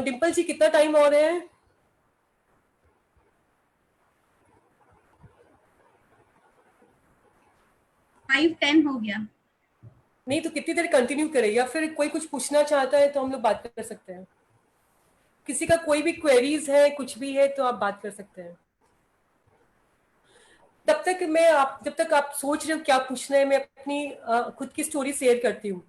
डिम्पल जी कितना टाइम और है? फाइव 10 हो गया। नहीं तो कितनी देर कंटिन्यू करें, या फिर कोई कुछ पूछना चाहता है तो हम लोग बात कर सकते हैं। किसी का कोई भी क्वेरीज है, कुछ भी है तो आप बात कर सकते हैं। तब तक जब तक आप सोच रहे हो क्या पूछना है, मैं अपनी खुद की स्टोरी शेयर करती हूँ।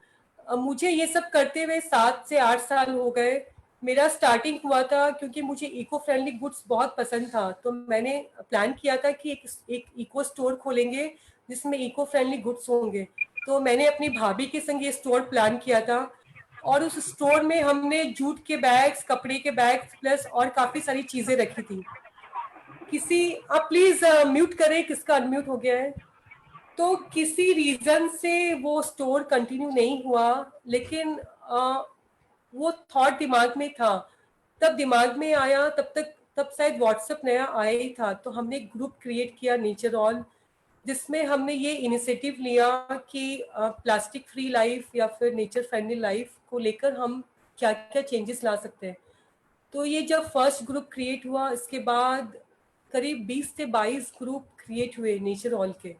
मुझे ये सब करते हुए 7 से 8 साल हो गए। मेरा स्टार्टिंग हुआ था क्योंकि मुझे इको फ्रेंडली गुड्स बहुत पसंद था, तो मैंने प्लान किया था कि एक इको स्टोर खोलेंगे जिसमें इको फ्रेंडली गुड्स होंगे। तो मैंने अपनी भाभी के संग ये स्टोर प्लान किया था, और उस स्टोर में हमने जूट के बैग्स, कपड़े के बैग्स प्लस और काफी सारी चीजें रखी थी। आप प्लीज म्यूट करें, किसका अनम्यूट हो गया है। तो किसी रीजन से वो स्टोर कंटिन्यू नहीं हुआ, लेकिन वो थॉट दिमाग में था। तब दिमाग में आया, तब शायद व्हाट्सएप नया आया ही था, तो हमने एक ग्रुप क्रिएट किया नेचर ऑल, जिसमें हमने ये इनिशिएटिव लिया कि प्लास्टिक फ्री लाइफ या फिर नेचर फ्रेंडली लाइफ को लेकर हम क्या क्या चेंजेस ला सकते हैं। तो ये जब फर्स्ट ग्रुप क्रिएट हुआ, इसके बाद करीब 20 से 22 ग्रुप क्रिएट हुए नेचर ऑल के,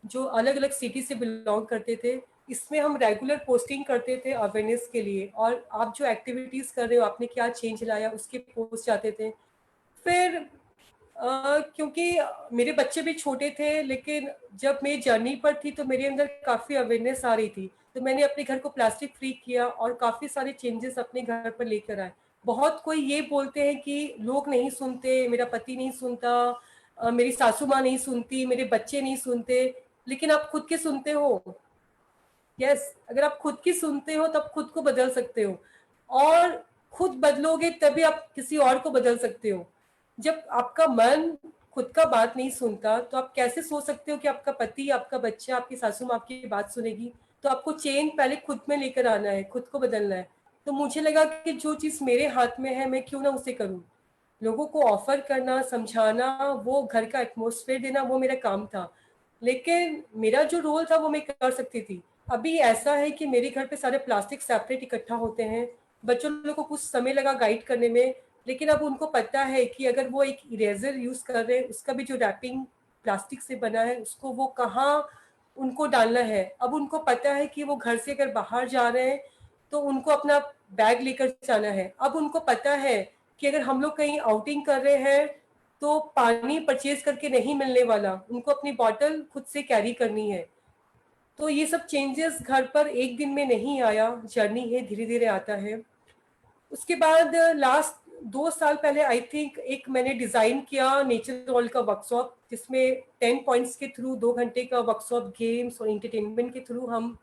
जो अलग अलग सिटी से बिलोंग करते थे। इसमें हम रेगुलर पोस्टिंग करते थे अवेयरनेस के लिए, और आप जो एक्टिविटीज कर रहे हो, आपने क्या चेंज लाया, उसके पोस्ट आते थे। फिर क्योंकि मेरे बच्चे भी छोटे थे, लेकिन जब मैं जर्नी पर थी तो मेरे अंदर काफ़ी अवेयरनेस आ रही थी, तो मैंने अपने घर को प्लास्टिक फ्री किया और काफ़ी सारे चेंजेस अपने घर पर लेकर आए। बहुत कोई ये बोलते हैं कि लोग नहीं सुनते, मेरा पति नहीं सुनता, मेरी सासू माँ नहीं सुनती, मेरे बच्चे नहीं सुनते, लेकिन आप खुद के सुनते हो। यस, अगर आप खुद की सुनते हो तब खुद को बदल सकते हो, और खुद बदलोगे तभी आप किसी और को बदल सकते हो। जब आपका मन खुद का बात नहीं सुनता तो आप कैसे सोच सकते हो कि आपका पति, आपका बच्चा, आपकी सासू माँ आपकी बात सुनेगी। तो आपको चेंज पहले खुद में लेकर आना है, खुद को बदलना है। तो मुझे लगा कि जो चीज मेरे हाथ में है मैं क्यों ना उसे करूं। लोगों को ऑफर करना, समझाना, वो घर का एटमोस्फेयर देना, वो मेरा काम था। लेकिन मेरा जो रोल था वो मैं कर सकती थी। अभी ऐसा है कि मेरे घर पे सारे प्लास्टिक सेपरेट इकट्ठा होते हैं। बच्चों लोगों को कुछ समय लगा गाइड करने में, लेकिन अब उनको पता है कि अगर वो एक इरेजर यूज कर रहे हैं, उसका भी जो रैपिंग प्लास्टिक से बना है, उसको वो कहाँ उनको डालना है। अब उनको पता है कि वो घर से अगर बाहर जा रहे हैं तो उनको अपना बैग लेकर जाना है। अब उनको पता है कि अगर हम लोग कहीं आउटिंग कर रहे हैं तो पानी परचेज करके नहीं मिलने वाला, उनको अपनी बॉटल खुद से कैरी करनी है। तो ये सब चेंजेस घर पर एक दिन में नहीं आया, जर्नी है, धीरे धीरे आता है। उसके बाद लास्ट 2 साल पहले आई थिंक एक मैंने डिज़ाइन किया नेचर वर्ल्ड का वर्कशॉप, जिसमें 10 पॉइंट्स के थ्रू 2 घंटे का वर्कशॉप गेम्स और इंटरटेनमेंट के थ्रू हम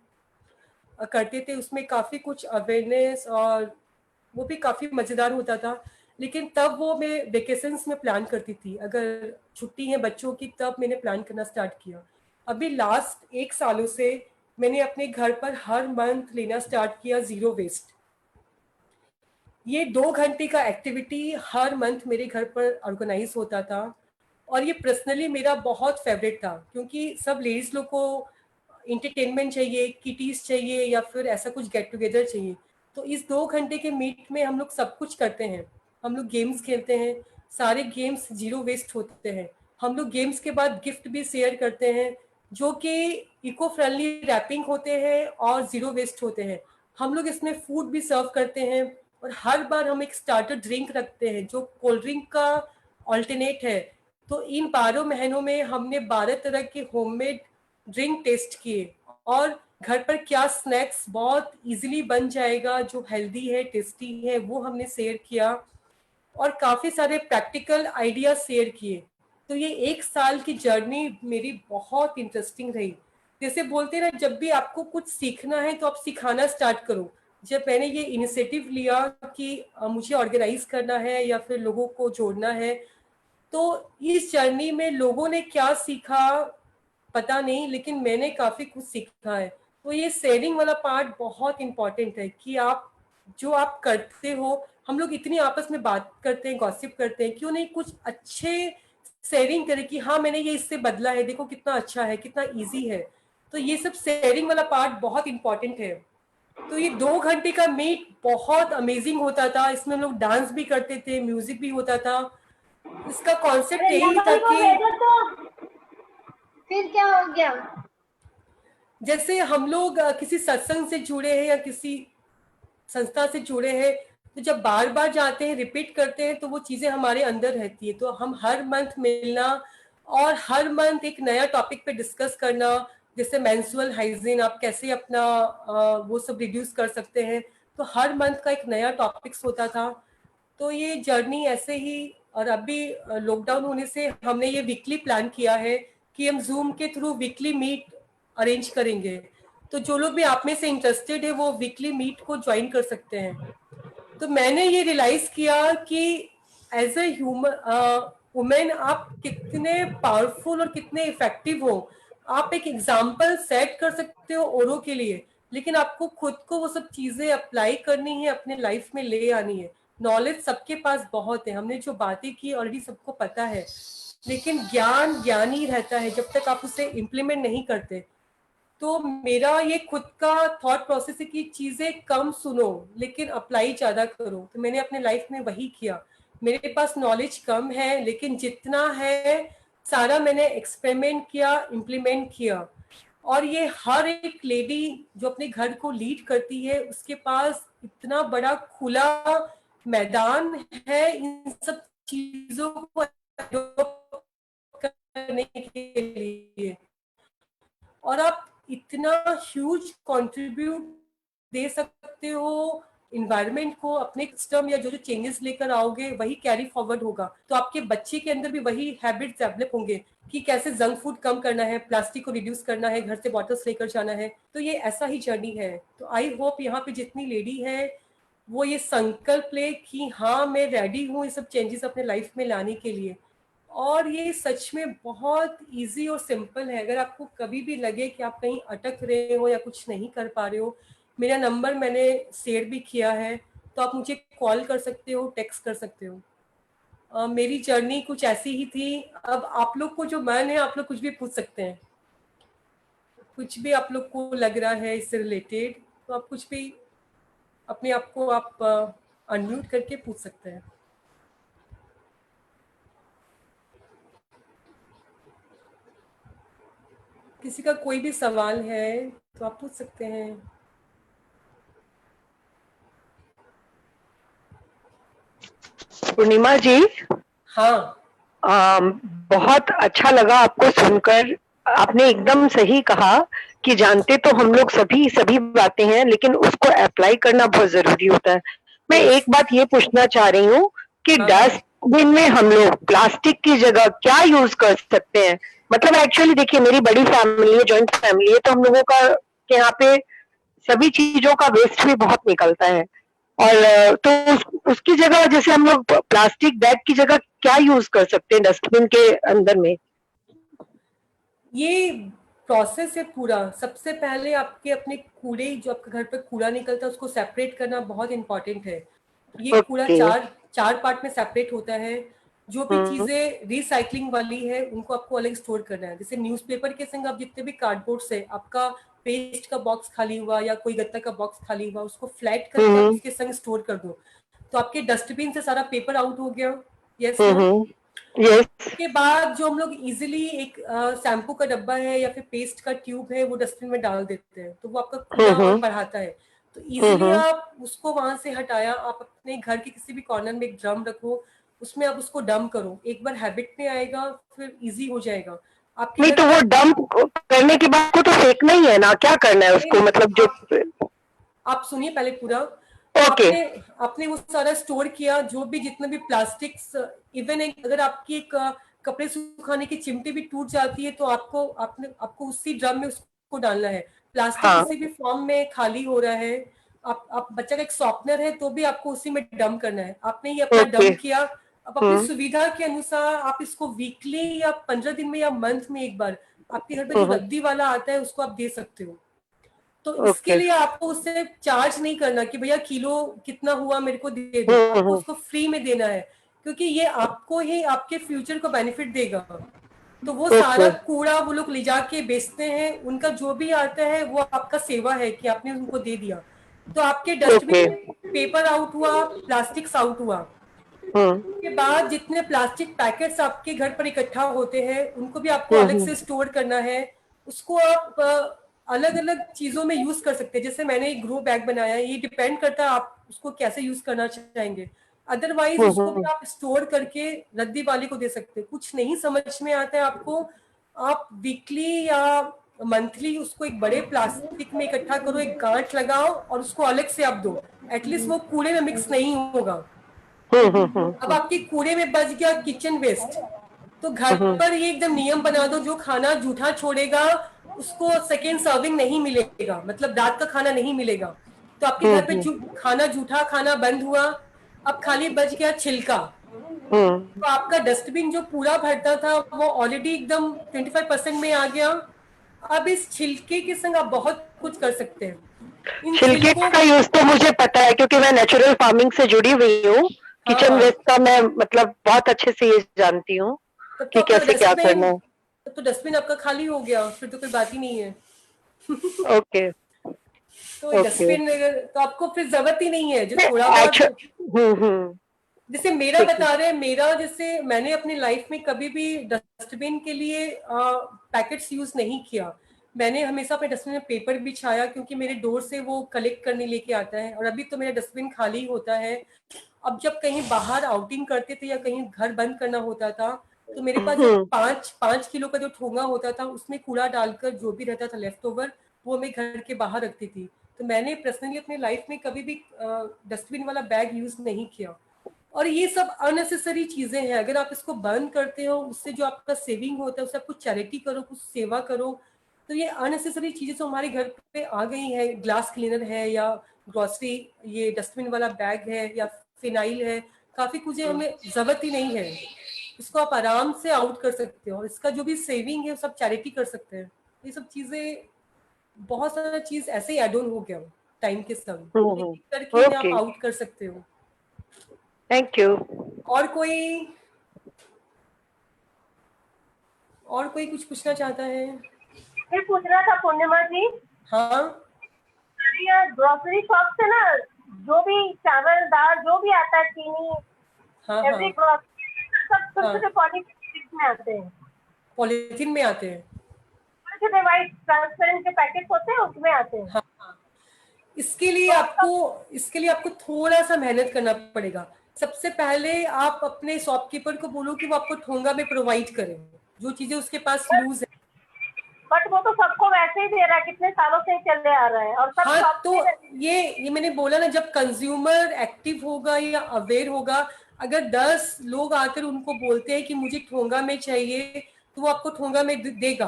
करते थे। उसमें काफ़ी कुछ अवेयरनेस और वो भी काफ़ी मज़ेदार होता था। लेकिन तब वो मैं वेकेशंस में प्लान करती थी, अगर छुट्टी है बच्चों की तब मैंने प्लान करना स्टार्ट किया। अभी लास्ट 1 सालों से मैंने अपने घर पर हर मंथ लेना स्टार्ट किया ज़ीरो वेस्ट। ये 2 घंटे का एक्टिविटी हर मंथ मेरे घर पर ऑर्गेनाइज होता था और ये पर्सनली मेरा बहुत फेवरेट था, क्योंकि सब लेडीज लोग को इंटरटेनमेंट चाहिए, किटीज चाहिए या फिर ऐसा कुछ गेट टुगेदर चाहिए। तो इस 2 घंटे के मीट में हम लोग सब कुछ करते हैं। हम लोग गेम्स खेलते हैं, सारे गेम्स जीरो वेस्ट होते हैं। हम लोग गेम्स के बाद गिफ्ट भी शेयर करते हैं जो कि इको फ्रेंडली रैपिंग होते हैं और जीरो वेस्ट होते हैं। हम लोग इसमें फूड भी सर्व करते हैं और हर बार हम एक स्टार्टर ड्रिंक रखते हैं जो कोल्ड ड्रिंक का ऑल्टरनेट है। तो इन 12 महीनों में हमने 12 तरह के होममेड ड्रिंक टेस्ट किए और घर पर क्या स्नैक्स बहुत इजीली बन जाएगा जो हेल्दी है, टेस्टी है, वो हमने शेयर किया और काफ़ी सारे प्रैक्टिकल आइडिया शेयर किए। तो ये 1 साल की जर्नी मेरी बहुत इंटरेस्टिंग रही। जैसे बोलते हैं ना, जब भी आपको कुछ सीखना है तो आप सिखाना स्टार्ट करो। जब मैंने ये इनिशिएटिव लिया कि मुझे ऑर्गेनाइज करना है या फिर लोगों को जोड़ना है, तो इस जर्नी में लोगों ने क्या सीखा पता नहीं, लेकिन मैंने काफ़ी कुछ सीखा है। तो ये शेयरिंग वाला पार्ट बहुत इम्पॉर्टेंट है कि आप जो आप करते हो, हम लोग इतनी आपस में बात करते हैं, गॉसिप करते हैं, क्यों नहीं कुछ अच्छे शेयरिंग करें कि हाँ मैंने ये इससे बदला है, देखो कितना अच्छा है, कितना इजी है। तो ये सब शेयरिंग वाला पार्ट बहुत इम्पॉर्टेंट है। तो ये 2 घंटे का मीट बहुत अमेजिंग होता था। इसमें हम लोग डांस भी करते थे, म्यूजिक भी होता था। इसका कॉन्सेप्ट अरे यही था लंबाई को कि भेजो तो फिर क्या हो गया? जैसे हम लोग किसी सत्संग से जुड़े हैं या किसी संस्था से जुड़े हैं, तो जब बार बार जाते हैं, रिपीट करते हैं, तो वो चीज़ें हमारे अंदर रहती है। तो हम हर मंथ मिलना और हर मंथ एक नया टॉपिक पे डिस्कस करना, जैसे मेंस्ट्रुअल हाइजीन आप कैसे अपना वो सब रिड्यूस कर सकते हैं। तो हर मंथ का एक नया टॉपिक्स होता था। तो ये जर्नी ऐसे ही। और अभी लॉकडाउन होने से हमने ये वीकली प्लान किया है कि हम जूम के थ्रू वीकली मीट अरेंज करेंगे। तो जो लोग भी आप में से इंटरेस्टेड है वो वीकली मीट को ज्वाइन कर सकते हैं। तो मैंने ये रियलाइज किया कि एज ए ह्यूमन वुमेन आप कितने पावरफुल और कितने इफेक्टिव हो। आप एक एग्जाम्पल सेट कर सकते हो औरों के लिए, लेकिन आपको खुद को वो सब चीजें अप्लाई करनी है, अपने लाइफ में ले आनी है। नॉलेज सबके पास बहुत है, हमने जो बातें की ऑलरेडी सबको पता है, लेकिन ज्ञान ज्ञान ही रहता है जब तक आप उसे इम्प्लीमेंट नहीं करते। तो मेरा ये खुद का थॉट प्रोसेस है कि चीजें कम सुनो लेकिन अप्लाई ज्यादा करो। तो मैंने अपने लाइफ में वही किया। मेरे पास नॉलेज कम है, लेकिन जितना है सारा मैंने एक्सपेरिमेंट किया, इम्प्लीमेंट किया। और ये हर एक लेडी जो अपने घर को लीड करती है उसके पास इतना बड़ा खुला मैदान है इन सब चीजों को करने के लिए। और आप इतना ह्यूज कंट्रीब्यूट दे सकते हो इन्वायरमेंट को, अपने सिस्टम या जो जो चेंजेस लेकर आओगे वही कैरी फॉरवर्ड होगा। तो आपके बच्चे के अंदर भी वही हैबिट्स डेवलप होंगे कि कैसे जंक फूड कम करना है, प्लास्टिक को रिड्यूस करना है, घर से बॉटल्स लेकर जाना है। तो ये ऐसा ही जर्नी है। तो आई होप यहाँ पे जितनी लेडी है वो ये संकल्प ले कि हाँ मैं रेडी हूँ ये सब चेंजेस अपने लाइफ में लाने के लिए। और ये सच में बहुत इजी और सिंपल है। अगर आपको कभी भी लगे कि आप कहीं अटक रहे हो या कुछ नहीं कर पा रहे हो, मेरा नंबर मैंने शेयर भी किया है, तो आप मुझे कॉल कर सकते हो, टेक्स्ट कर सकते हो। मेरी जर्नी कुछ ऐसी ही थी। अब आप लोग को जो मन है आप लोग कुछ भी पूछ सकते हैं, कुछ भी आप लोग को लग रहा है इससे रिलेटेड, तो आप कुछ भी अपने आप को आप अनम्यूट करके पूछ सकते हैं। किसी का कोई भी सवाल है तो आप पूछ सकते हैं। पूर्णिमा जी, हाँ बहुत अच्छा लगा आपको सुनकर। आपने एकदम सही कहा कि जानते तो हम लोग सभी बातें हैं, लेकिन उसको अप्लाई करना बहुत जरूरी होता है। मैं Yes. एक बात ये पूछना चाह रही हूँ कि हाँ, डस्टबिन में हम लोग प्लास्टिक की जगह क्या यूज कर सकते हैं? मतलब एक्चुअली देखिए, मेरी बड़ी फैमिली है, जॉइंट फैमिली है, तो हम लोगों का के यहाँ पे सभी चीजों का वेस्ट भी बहुत निकलता है। और तो उसकी जगह जैसे हम लोग प्लास्टिक बैग की जगह क्या यूज कर सकते हैं डस्टबिन के अंदर में? ये प्रोसेस है पूरा। सबसे पहले आपके अपने कूड़े, जो आपके घर पे कूड़ा निकलता है, उसको सेपरेट करना बहुत इंपॉर्टेंट है। ये कूड़ा ओके। चार पार्ट में सेपरेट होता है। जो भी चीजें रिसाइकलिंग वाली है उनको आपको अलग स्टोर करना है। जैसे न्यूज़पेपर के संग आप जितने भी कार्डबोर्ड से आपका पेस्ट का बॉक्स खाली हुआ या कोई गत्ता का बॉक्स खाली हुआ, उसको फ्लैट करके आप उसके संग स्टोर कर दो, तो आपके डस्टबिन से सारा पेपर आउट हो गया। Yes no. यस। उसके बाद जो हम लोग इजीली एक शैम्पू का डब्बा है या फिर पेस्ट का ट्यूब है वो डस्टबिन में डाल देते हैं, तो वो आपका कूड़ा और बढ़ाता है। तो इजीली आप उसको वहां से हटाया, आप अपने घर के किसी भी कॉर्नर में एक ड्रम रखो, उसमें आप उसको डंप करो। एक बार हैबिट में आएगा फिर इजी हो जाएगा आपके नहीं घर तो वो डंप करने के बाद को तो फेंकना ही है ना, क्या करना है उसको? मतलब जो आप सुनिए पहले पूरा। ओके। आपने वो सारा स्टोर किया, जो भी जितने भी प्लास्टिक्स, इवन अगर आपकी एक कपड़े सुखाने की चिमटी भी टूट जाती है तो आपको उसी ड्रम में उसको डालना है। प्लास्टिक हाँ। किसी भी फॉर्म में खाली हो रहा है, आप बच्चा का एक सॉफ्टनर है तो भी आपको उसी में डंप करना है। आपने ये अपना ओके। डंप किया, अब अपनी सुविधा के अनुसार आप इसको वीकली या 15 दिन में या मंथ में एक बार आपके घर पे जो रद्दी वाला आता है उसको आप दे सकते हो। तो इसके ओके। लिए आपको उससे चार्ज नहीं करना कि भैया किलो कितना हुआ मेरे को दे दो, आपको उसको फ्री में देना है, क्योंकि ये आपको ही आपके फ्यूचर को बेनिफिट देगा। तो वो सारा कूड़ा वो लोग ले जाके बेचते हैं, उनका जो भी आता है वो आपका सेवा है कि आपने उनको दे दिया। तो आपके डस्टबिन में पेपर आउट हुआ, प्लास्टिक्स आउट हुआ। उसके बाद जितने प्लास्टिक पैकेट्स आपके घर पर इकट्ठा होते हैं उनको भी आपको अलग से स्टोर करना है। उसको आप अलग अलग चीजों में यूज कर सकते हैं। जैसे मैंने एक ग्रो बैग बनाया है, ये डिपेंड करता है आप उसको कैसे यूज करना चाहेंगे। अदरवाइज उसको भी आप स्टोर करके रद्दी वाले को दे सकते हैं। कुछ नहीं समझ में आता है आपको, आप वीकली या मंथली उसको एक बड़े प्लास्टिक में इकट्ठा करो, एक गांठ लगाओ और उसको अलग से आप दो। एटलीस्ट वो कूड़े में मिक्स नहीं होगा। अब आपके कूड़े में बच गया किचन वेस्ट, तो घर पर ये एकदम नियम बना दो, जो खाना जूठा छोड़ेगा उसको सेकेंड सर्विंग नहीं मिलेगा, मतलब रात का खाना नहीं मिलेगा। तो आपके घर पे खाना जूठा खाना बंद हुआ, अब खाली बच गया छिलका। तो आपका डस्टबिन जो पूरा भरता था वो ऑलरेडी एकदम 25% में आ गया। अब इस छिलके के संग आप बहुत कुछ कर सकते हैं। इन छिलके का यूज तो मुझे पता है, क्योंकि मैं नेचुरल फार्मिंग से जुड़ी हुई हूँ। किचन वेस्ट का मैं मतलब बहुत अच्छे से ये जानती हूँ कि कैसे क्या करना है। तो डस्टबिन आपका खाली हो गया, फिर तो कोई बात ही नहीं है। ओके। तो डस्टबिन तो आपको फिर जरूरत ही नहीं है। जो थोड़ा बहुत जैसे मेरा बता रहे हैं, मेरा जैसे मैंने अपनी लाइफ में कभी भी डस्टबिन के लिए पैकेट्स यूज नहीं किया। मैंने हमेशा अपने डस्टबिन में पेपर बिछाया, क्योंकि मेरे डोर से वो कलेक्ट करने लेके आता है। और अभी तो मेरा डस्टबिन खाली होता है। अब जब कहीं बाहर आउटिंग करते थे या कहीं घर बंद करना होता था, तो मेरे पास जो 5 किलो का जो ठोंगा होता था उसमें कूड़ा डालकर जो भी रहता था लेफ्ट ओवर, वो मैं घर के बाहर रखती थी। तो मैंने पर्सनली अपनी लाइफ में कभी भी डस्टबिन वाला बैग यूज नहीं किया। और ये सब अननेसेसरी चीजें हैं। अगर आप इसको बंद करते हो, उससे जो आपका सेविंग होता है उससे आप कुछ चैरिटी करो, कुछ सेवा करो। तो ये अननेसेसरी चीजें जो हमारे घर पे आ गई है, ग्लास क्लीनर है या ग्रोसरी ये डस्टबिन वाला बैग है या फिनाइल है, काफी कुछ हमें जरूरत ही नहीं है। इसको आप आराम से आउट कर सकते हो, और इसका जो भी सेविंग है सब चैरिटी कर सकते हैं। ये सब चीजें बहुत सारा चीज ऐसे ही एड ऑन हो गया टाइम के संग, करके आप आउट कर सकते हो। Thank you. और कोई कुछ पूछना चाहता है? फिर पूछना था पूर्णिमा जी। हाँ, ग्रोसरी शॉप से ना जो भी चावल दाल जो भी आता है, चीनी, एवरी ग्रोसरी सब छोटे पॉलीथीन में आते हैं। पॉलीथीन में आते हैं, छोटे वाइट ट्रांसपेरेंट के पैकेट होते हैं उसमें आते हैं। हाँ। इसके लिए आपको थोड़ा सा मेहनत करना पड़ेगा। सबसे पहले आप अपने शॉपकीपर को बोलो कि वो आपको ठोंगा में प्रोवाइड करें जो चीजें उसके पास लूज है। बट वो तो सबको वैसे ही दे रहा है, कितने सालों से ही चले आ रहा है और सब हाँ, शॉप तो ये मैंने बोला ना, जब कंज्यूमर एक्टिव होगा या अवेयर होगा, अगर 10 लोग आकर उनको बोलते हैं कि मुझे ठोंगा में चाहिए, तो वो आपको ठोंगा में देगा,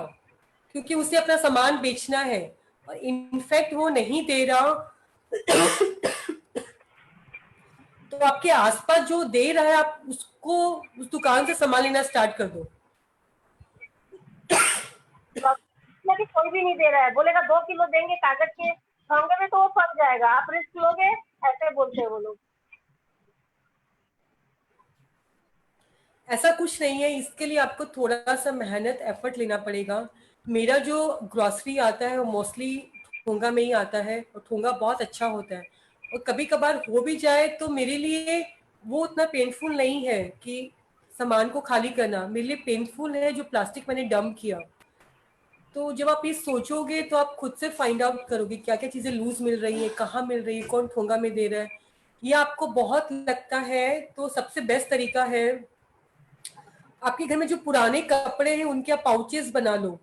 क्योंकि उसे अपना सामान बेचना है। और इनफैक्ट वो नहीं दे रहा तो आपके आसपास जो दे रहा है, आप उसको उस दुकान से सामान लेना स्टार्ट कर दो। कि कोई भी नहीं दे रहा है, बोलेगा 2 किलो देंगे कागज के ठोंगे में तो वो फंस जाएगा, आप रिस्क लोगे, ऐसे बोलते हैं वो लोग। ऐसा कुछ नहीं है, इसके लिए आपको थोड़ा सा मेहनत एफर्ट लेना पड़ेगा। मेरा जो ग्रॉसरी आता है वो मोस्टली ठोंगा में ही आता है और ठोंगा बहुत अच्छा होता है। और कभी कभार हो भी जाए तो मेरे लिए वो उतना पेनफुल नहीं है कि सामान को खाली करना, मेरे लिए पेनफुल है जो प्लास्टिक मैंने डंप किया। तो जब आप ये सोचोगे तो आप खुद से फाइंड आउट करोगे क्या क्या चीजें लूज मिल रही है, कहाँ मिल रही है, कौन ठोंगा में दे रहा है। ये आपको बहुत लगता है तो सबसे बेस्ट तरीका है, आपके घर में जो पुराने कपड़े हैं उनके आप पाउचेस बना लो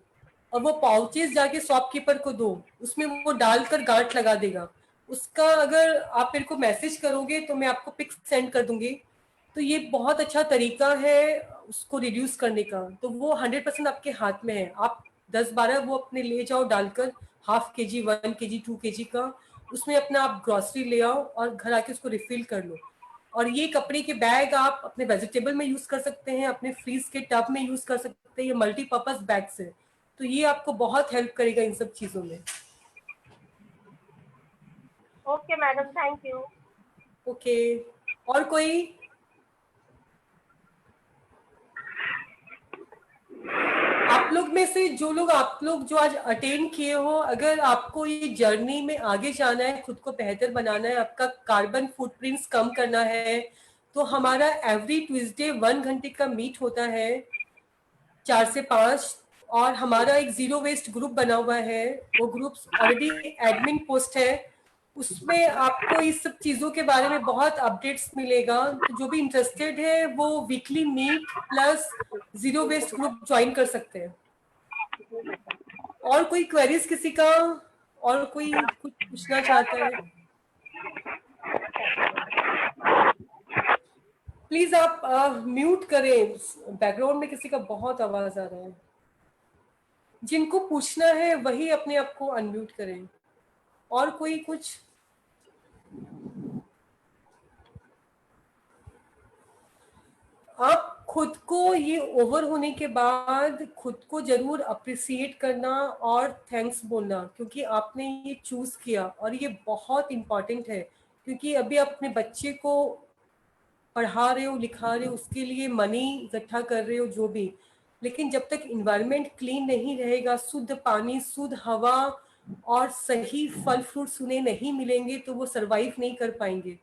और वो पाउचेस जाके शॉपकीपर को दो, उसमें वो डालकर गांठ लगा देगा। उसका अगर आप मेरे को मैसेज करोगे तो मैं आपको पिक सेंड कर दूंगी। तो ये बहुत अच्छा तरीका है उसको रिड्यूस करने का। तो वो 100% आपके हाथ में है। आप 10-12 वो अपने ले जाओ डालकर, ½ kg 1 kg 2 kg का, उसमें अपना आप ग्रॉसरी ले आओ और घर आके उसको रिफिल कर लो। और ये कपड़े के बैग आप अपने वेजिटेबल में यूज कर सकते हैं, अपने फ्रीज के टब में यूज कर सकते हैं, ये मल्टीपर्पज बैग्स है। तो ये आपको बहुत हेल्प करेगा इन सब चीजों में। Okay madam, thank you. Okay, और कोई? आप लोग में से आप लोग जो आज अटेंड किए हो, अगर आपको ये जर्नी में आगे जाना है, खुद को बेहतर बनाना है, आपका कार्बन फुटप्रिंट्स कम करना है, तो हमारा एवरी ट्यूसडे 1 घंटे का मीट होता है 4 से 5। और हमारा एक जीरो वेस्ट ग्रुप बना हुआ है, वो ग्रुप ऑलरेडी एडमिन पोस्ट है, उसमें आपको इस सब चीजों के बारे में बहुत अपडेट्स मिलेगा। तो जो भी इंटरेस्टेड है वो weekly meet plus zero waste group join कर सकते हैं। और कोई क्वेरीज किसी का? और कोई कुछ पूछना चाहता है? प्लीज आप म्यूट करें, बैकग्राउंड में किसी का बहुत आवाज आ रहा है। जिनको पूछना है वही अपने आप को अनम्यूट करें। और कोई कुछ? आप खुद को ये ओवर होने के बाद खुद को जरूर अप्रिसिएट करना और थैंक्स बोलना, क्योंकि आपने ये चूज किया और ये बहुत इम्पोर्टेंट है। क्योंकि अभी आप अपने बच्चे को पढ़ा रहे हो, लिखा रहे हो, उसके लिए मनी इकट्ठा कर रहे हो जो भी, लेकिन जब तक इन्वायरमेंट क्लीन नहीं रहेगा, शुद्ध पानी, शुद्ध हवा और सही फल फ्रूट्स उन्हें नहीं मिलेंगे तो वो सरवाइव नहीं कर पाएंगे।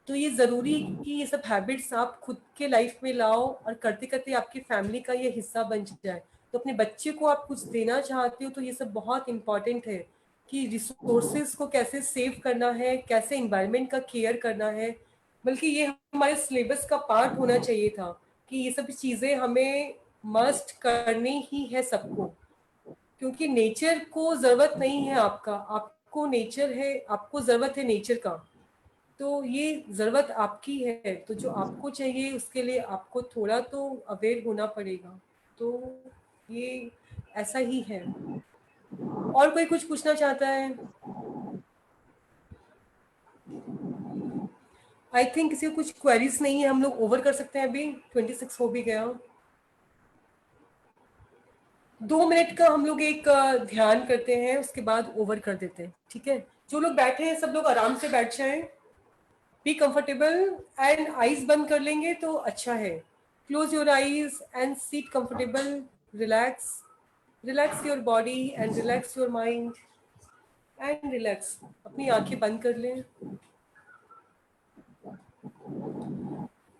तो ये ज़रूरी कि ये सब हैबिट्स आप खुद के लाइफ में लाओ और करते करते आपकी फैमिली का ये हिस्सा बन जाए। तो अपने बच्चे को आप कुछ देना चाहते हो तो ये सब बहुत इम्पॉर्टेंट है कि रिसोर्सेज को कैसे सेव करना है, कैसे इन्वायरमेंट का केयर करना है। बल्कि ये हमारे सिलेबस का पार्ट होना चाहिए था कि ये सब चीज़ें हमें मस्ट करनी ही है सबको, क्योंकि नेचर को ज़रूरत नहीं है आपका, आपको नेचर है, आपको ज़रूरत है नेचर का। तो ये ज़रूरत आपकी है, तो जो आपको चाहिए उसके लिए आपको थोड़ा तो अवेयर होना पड़ेगा। तो ये ऐसा ही है। और कोई कुछ पूछना चाहता है? आई थिंक किसी को कुछ क्वेरीज नहीं है, हम लोग ओवर कर सकते हैं। अभी 26 हो भी गया। 2 मिनट का हम लोग एक ध्यान करते हैं, उसके बाद ओवर कर देते हैं, ठीक है? जो लोग बैठे हैं सब लोग आराम से बैठ जाएं, बी कंफर्टेबल एंड आईज बंद कर लेंगे तो अच्छा है। Close your eyes and seat comfortable, relax your body and relax your mind and relax. अपनी आंखें बंद कर लें।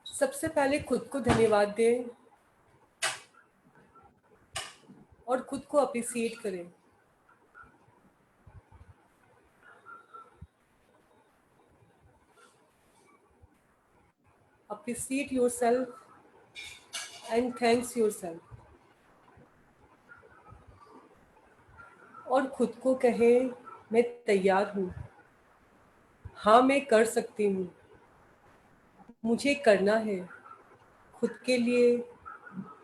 सबसे पहले खुद को धन्यवाद दें और खुद को अप्रिसिएट करें। appreciate yourself and thanks yourself. और खुद को कहे मैं तैयार हूँ, हाँ मैं कर सकती हूँ, मुझे करना है, खुद के लिए,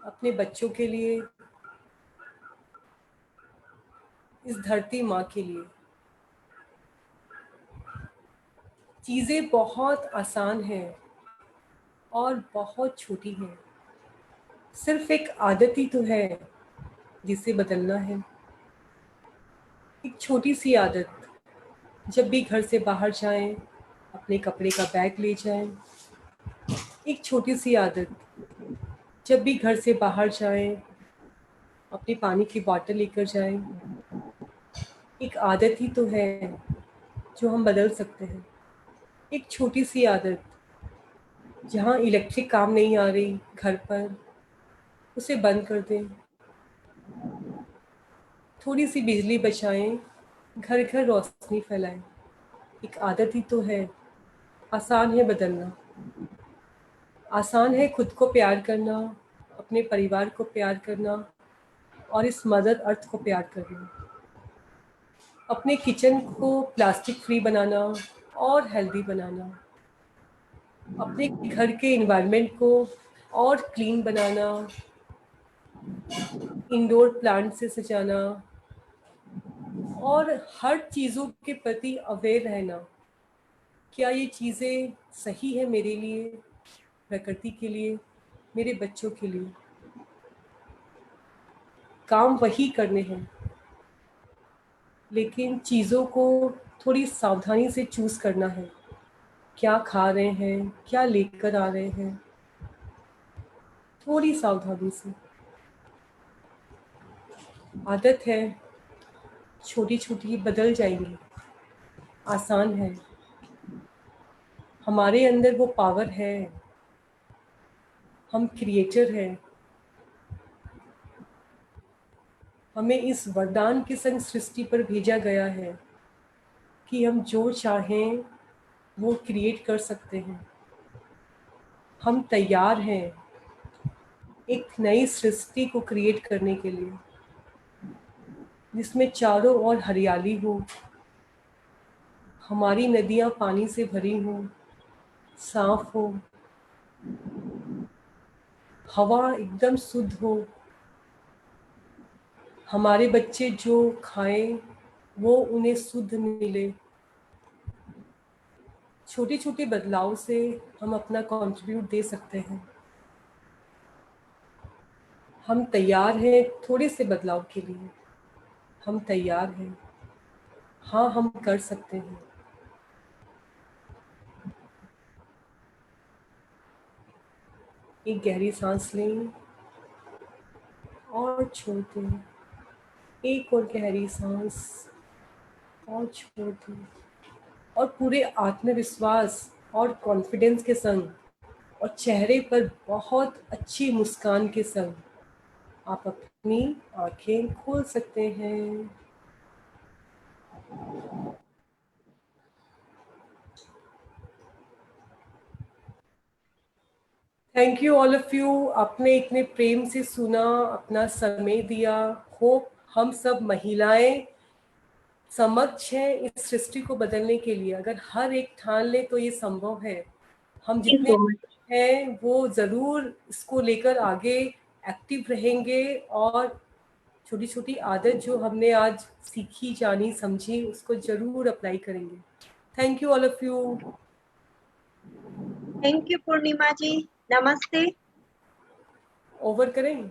अपने बच्चों के लिए, इस धरती माँ के लिए। चीज़ें बहुत आसान हैं और बहुत छोटी हैं, सिर्फ एक आदत ही तो है जिसे बदलना है। एक छोटी सी आदत, जब भी घर से बाहर जाएं, अपने कपड़े का बैग ले जाएं। एक छोटी सी आदत, जब भी घर से बाहर जाएं, अपनी पानी की बोतल लेकर जाएं। एक आदत ही तो है जो हम बदल सकते हैं। एक छोटी सी आदत, जहाँ इलेक्ट्रिक काम नहीं आ रही घर पर, उसे बंद कर दें। थोड़ी सी बिजली बचाएं, घर घर रोशनी फैलाएं। एक आदत ही तो है, आसान है बदलना। आसान है खुद को प्यार करना, अपने परिवार को प्यार करना और इस मदर अर्थ को प्यार करना। अपने किचन को प्लास्टिक फ्री बनाना और हेल्दी बनाना। अपने घर के एनवायरनमेंट को और क्लीन बनाना, इंडोर प्लांट से सजाना और हर चीज़ों के प्रति अवेयर रहना। क्या ये चीज़ें सही है मेरे लिए, प्रकृति के लिए, मेरे बच्चों के लिए? काम वही करने हैं, लेकिन चीज़ों को थोड़ी सावधानी से चूज़ करना है। क्या खा रहे हैं, क्या लेकर आ रहे हैं, थोड़ी सावधानी से। आदत है, छोटी छोटी बदल जाएंगी, आसान है। हमारे अंदर वो पावर है, हम क्रिएटर हैं। हमें इस वरदान के संग सृष्टि पर भेजा गया है कि हम जो चाहें वो क्रिएट कर सकते हैं। हम तैयार हैं एक नई सृष्टि को क्रिएट करने के लिए, जिसमें चारों ओर हरियाली हो, हमारी नदियाँ पानी से भरी हों, साफ हो, हवा एकदम शुद्ध हो, हमारे बच्चे जो खाएं वो उन्हें शुद्ध मिले। छोटे छोटे बदलाव से हम अपना कंट्रीब्यूट दे सकते हैं। हम तैयार हैं थोड़े से बदलाव के लिए, हम तैयार हैं। हाँ, हम कर सकते हैं। एक गहरी सांस लें और छोड़ दें। एक और गहरी सांस और छोड़ दें। और पूरे आत्मविश्वास और कॉन्फिडेंस के संग और चेहरे पर बहुत अच्छी मुस्कान के संग आप अपनी आंखें खोल सकते हैं। Thank you all of you. आपने इतने प्रेम से सुना, अपना समय दिया। होप हम सब महिलाएं समक्ष हैं इस सृष्टि को बदलने के लिए। अगर हर एक ठान ले तो ये संभव है। हम जितने हैं वो ज़रूर इसको लेकर आगे एक्टिव रहेंगे और छोटी छोटी आदत जो हमने आज सीखी, जानी, समझी, उसको ज़रूर अप्लाई करेंगे। Thank you all of you. Thank you Purnima ji, नमस्ते। ओवर करें।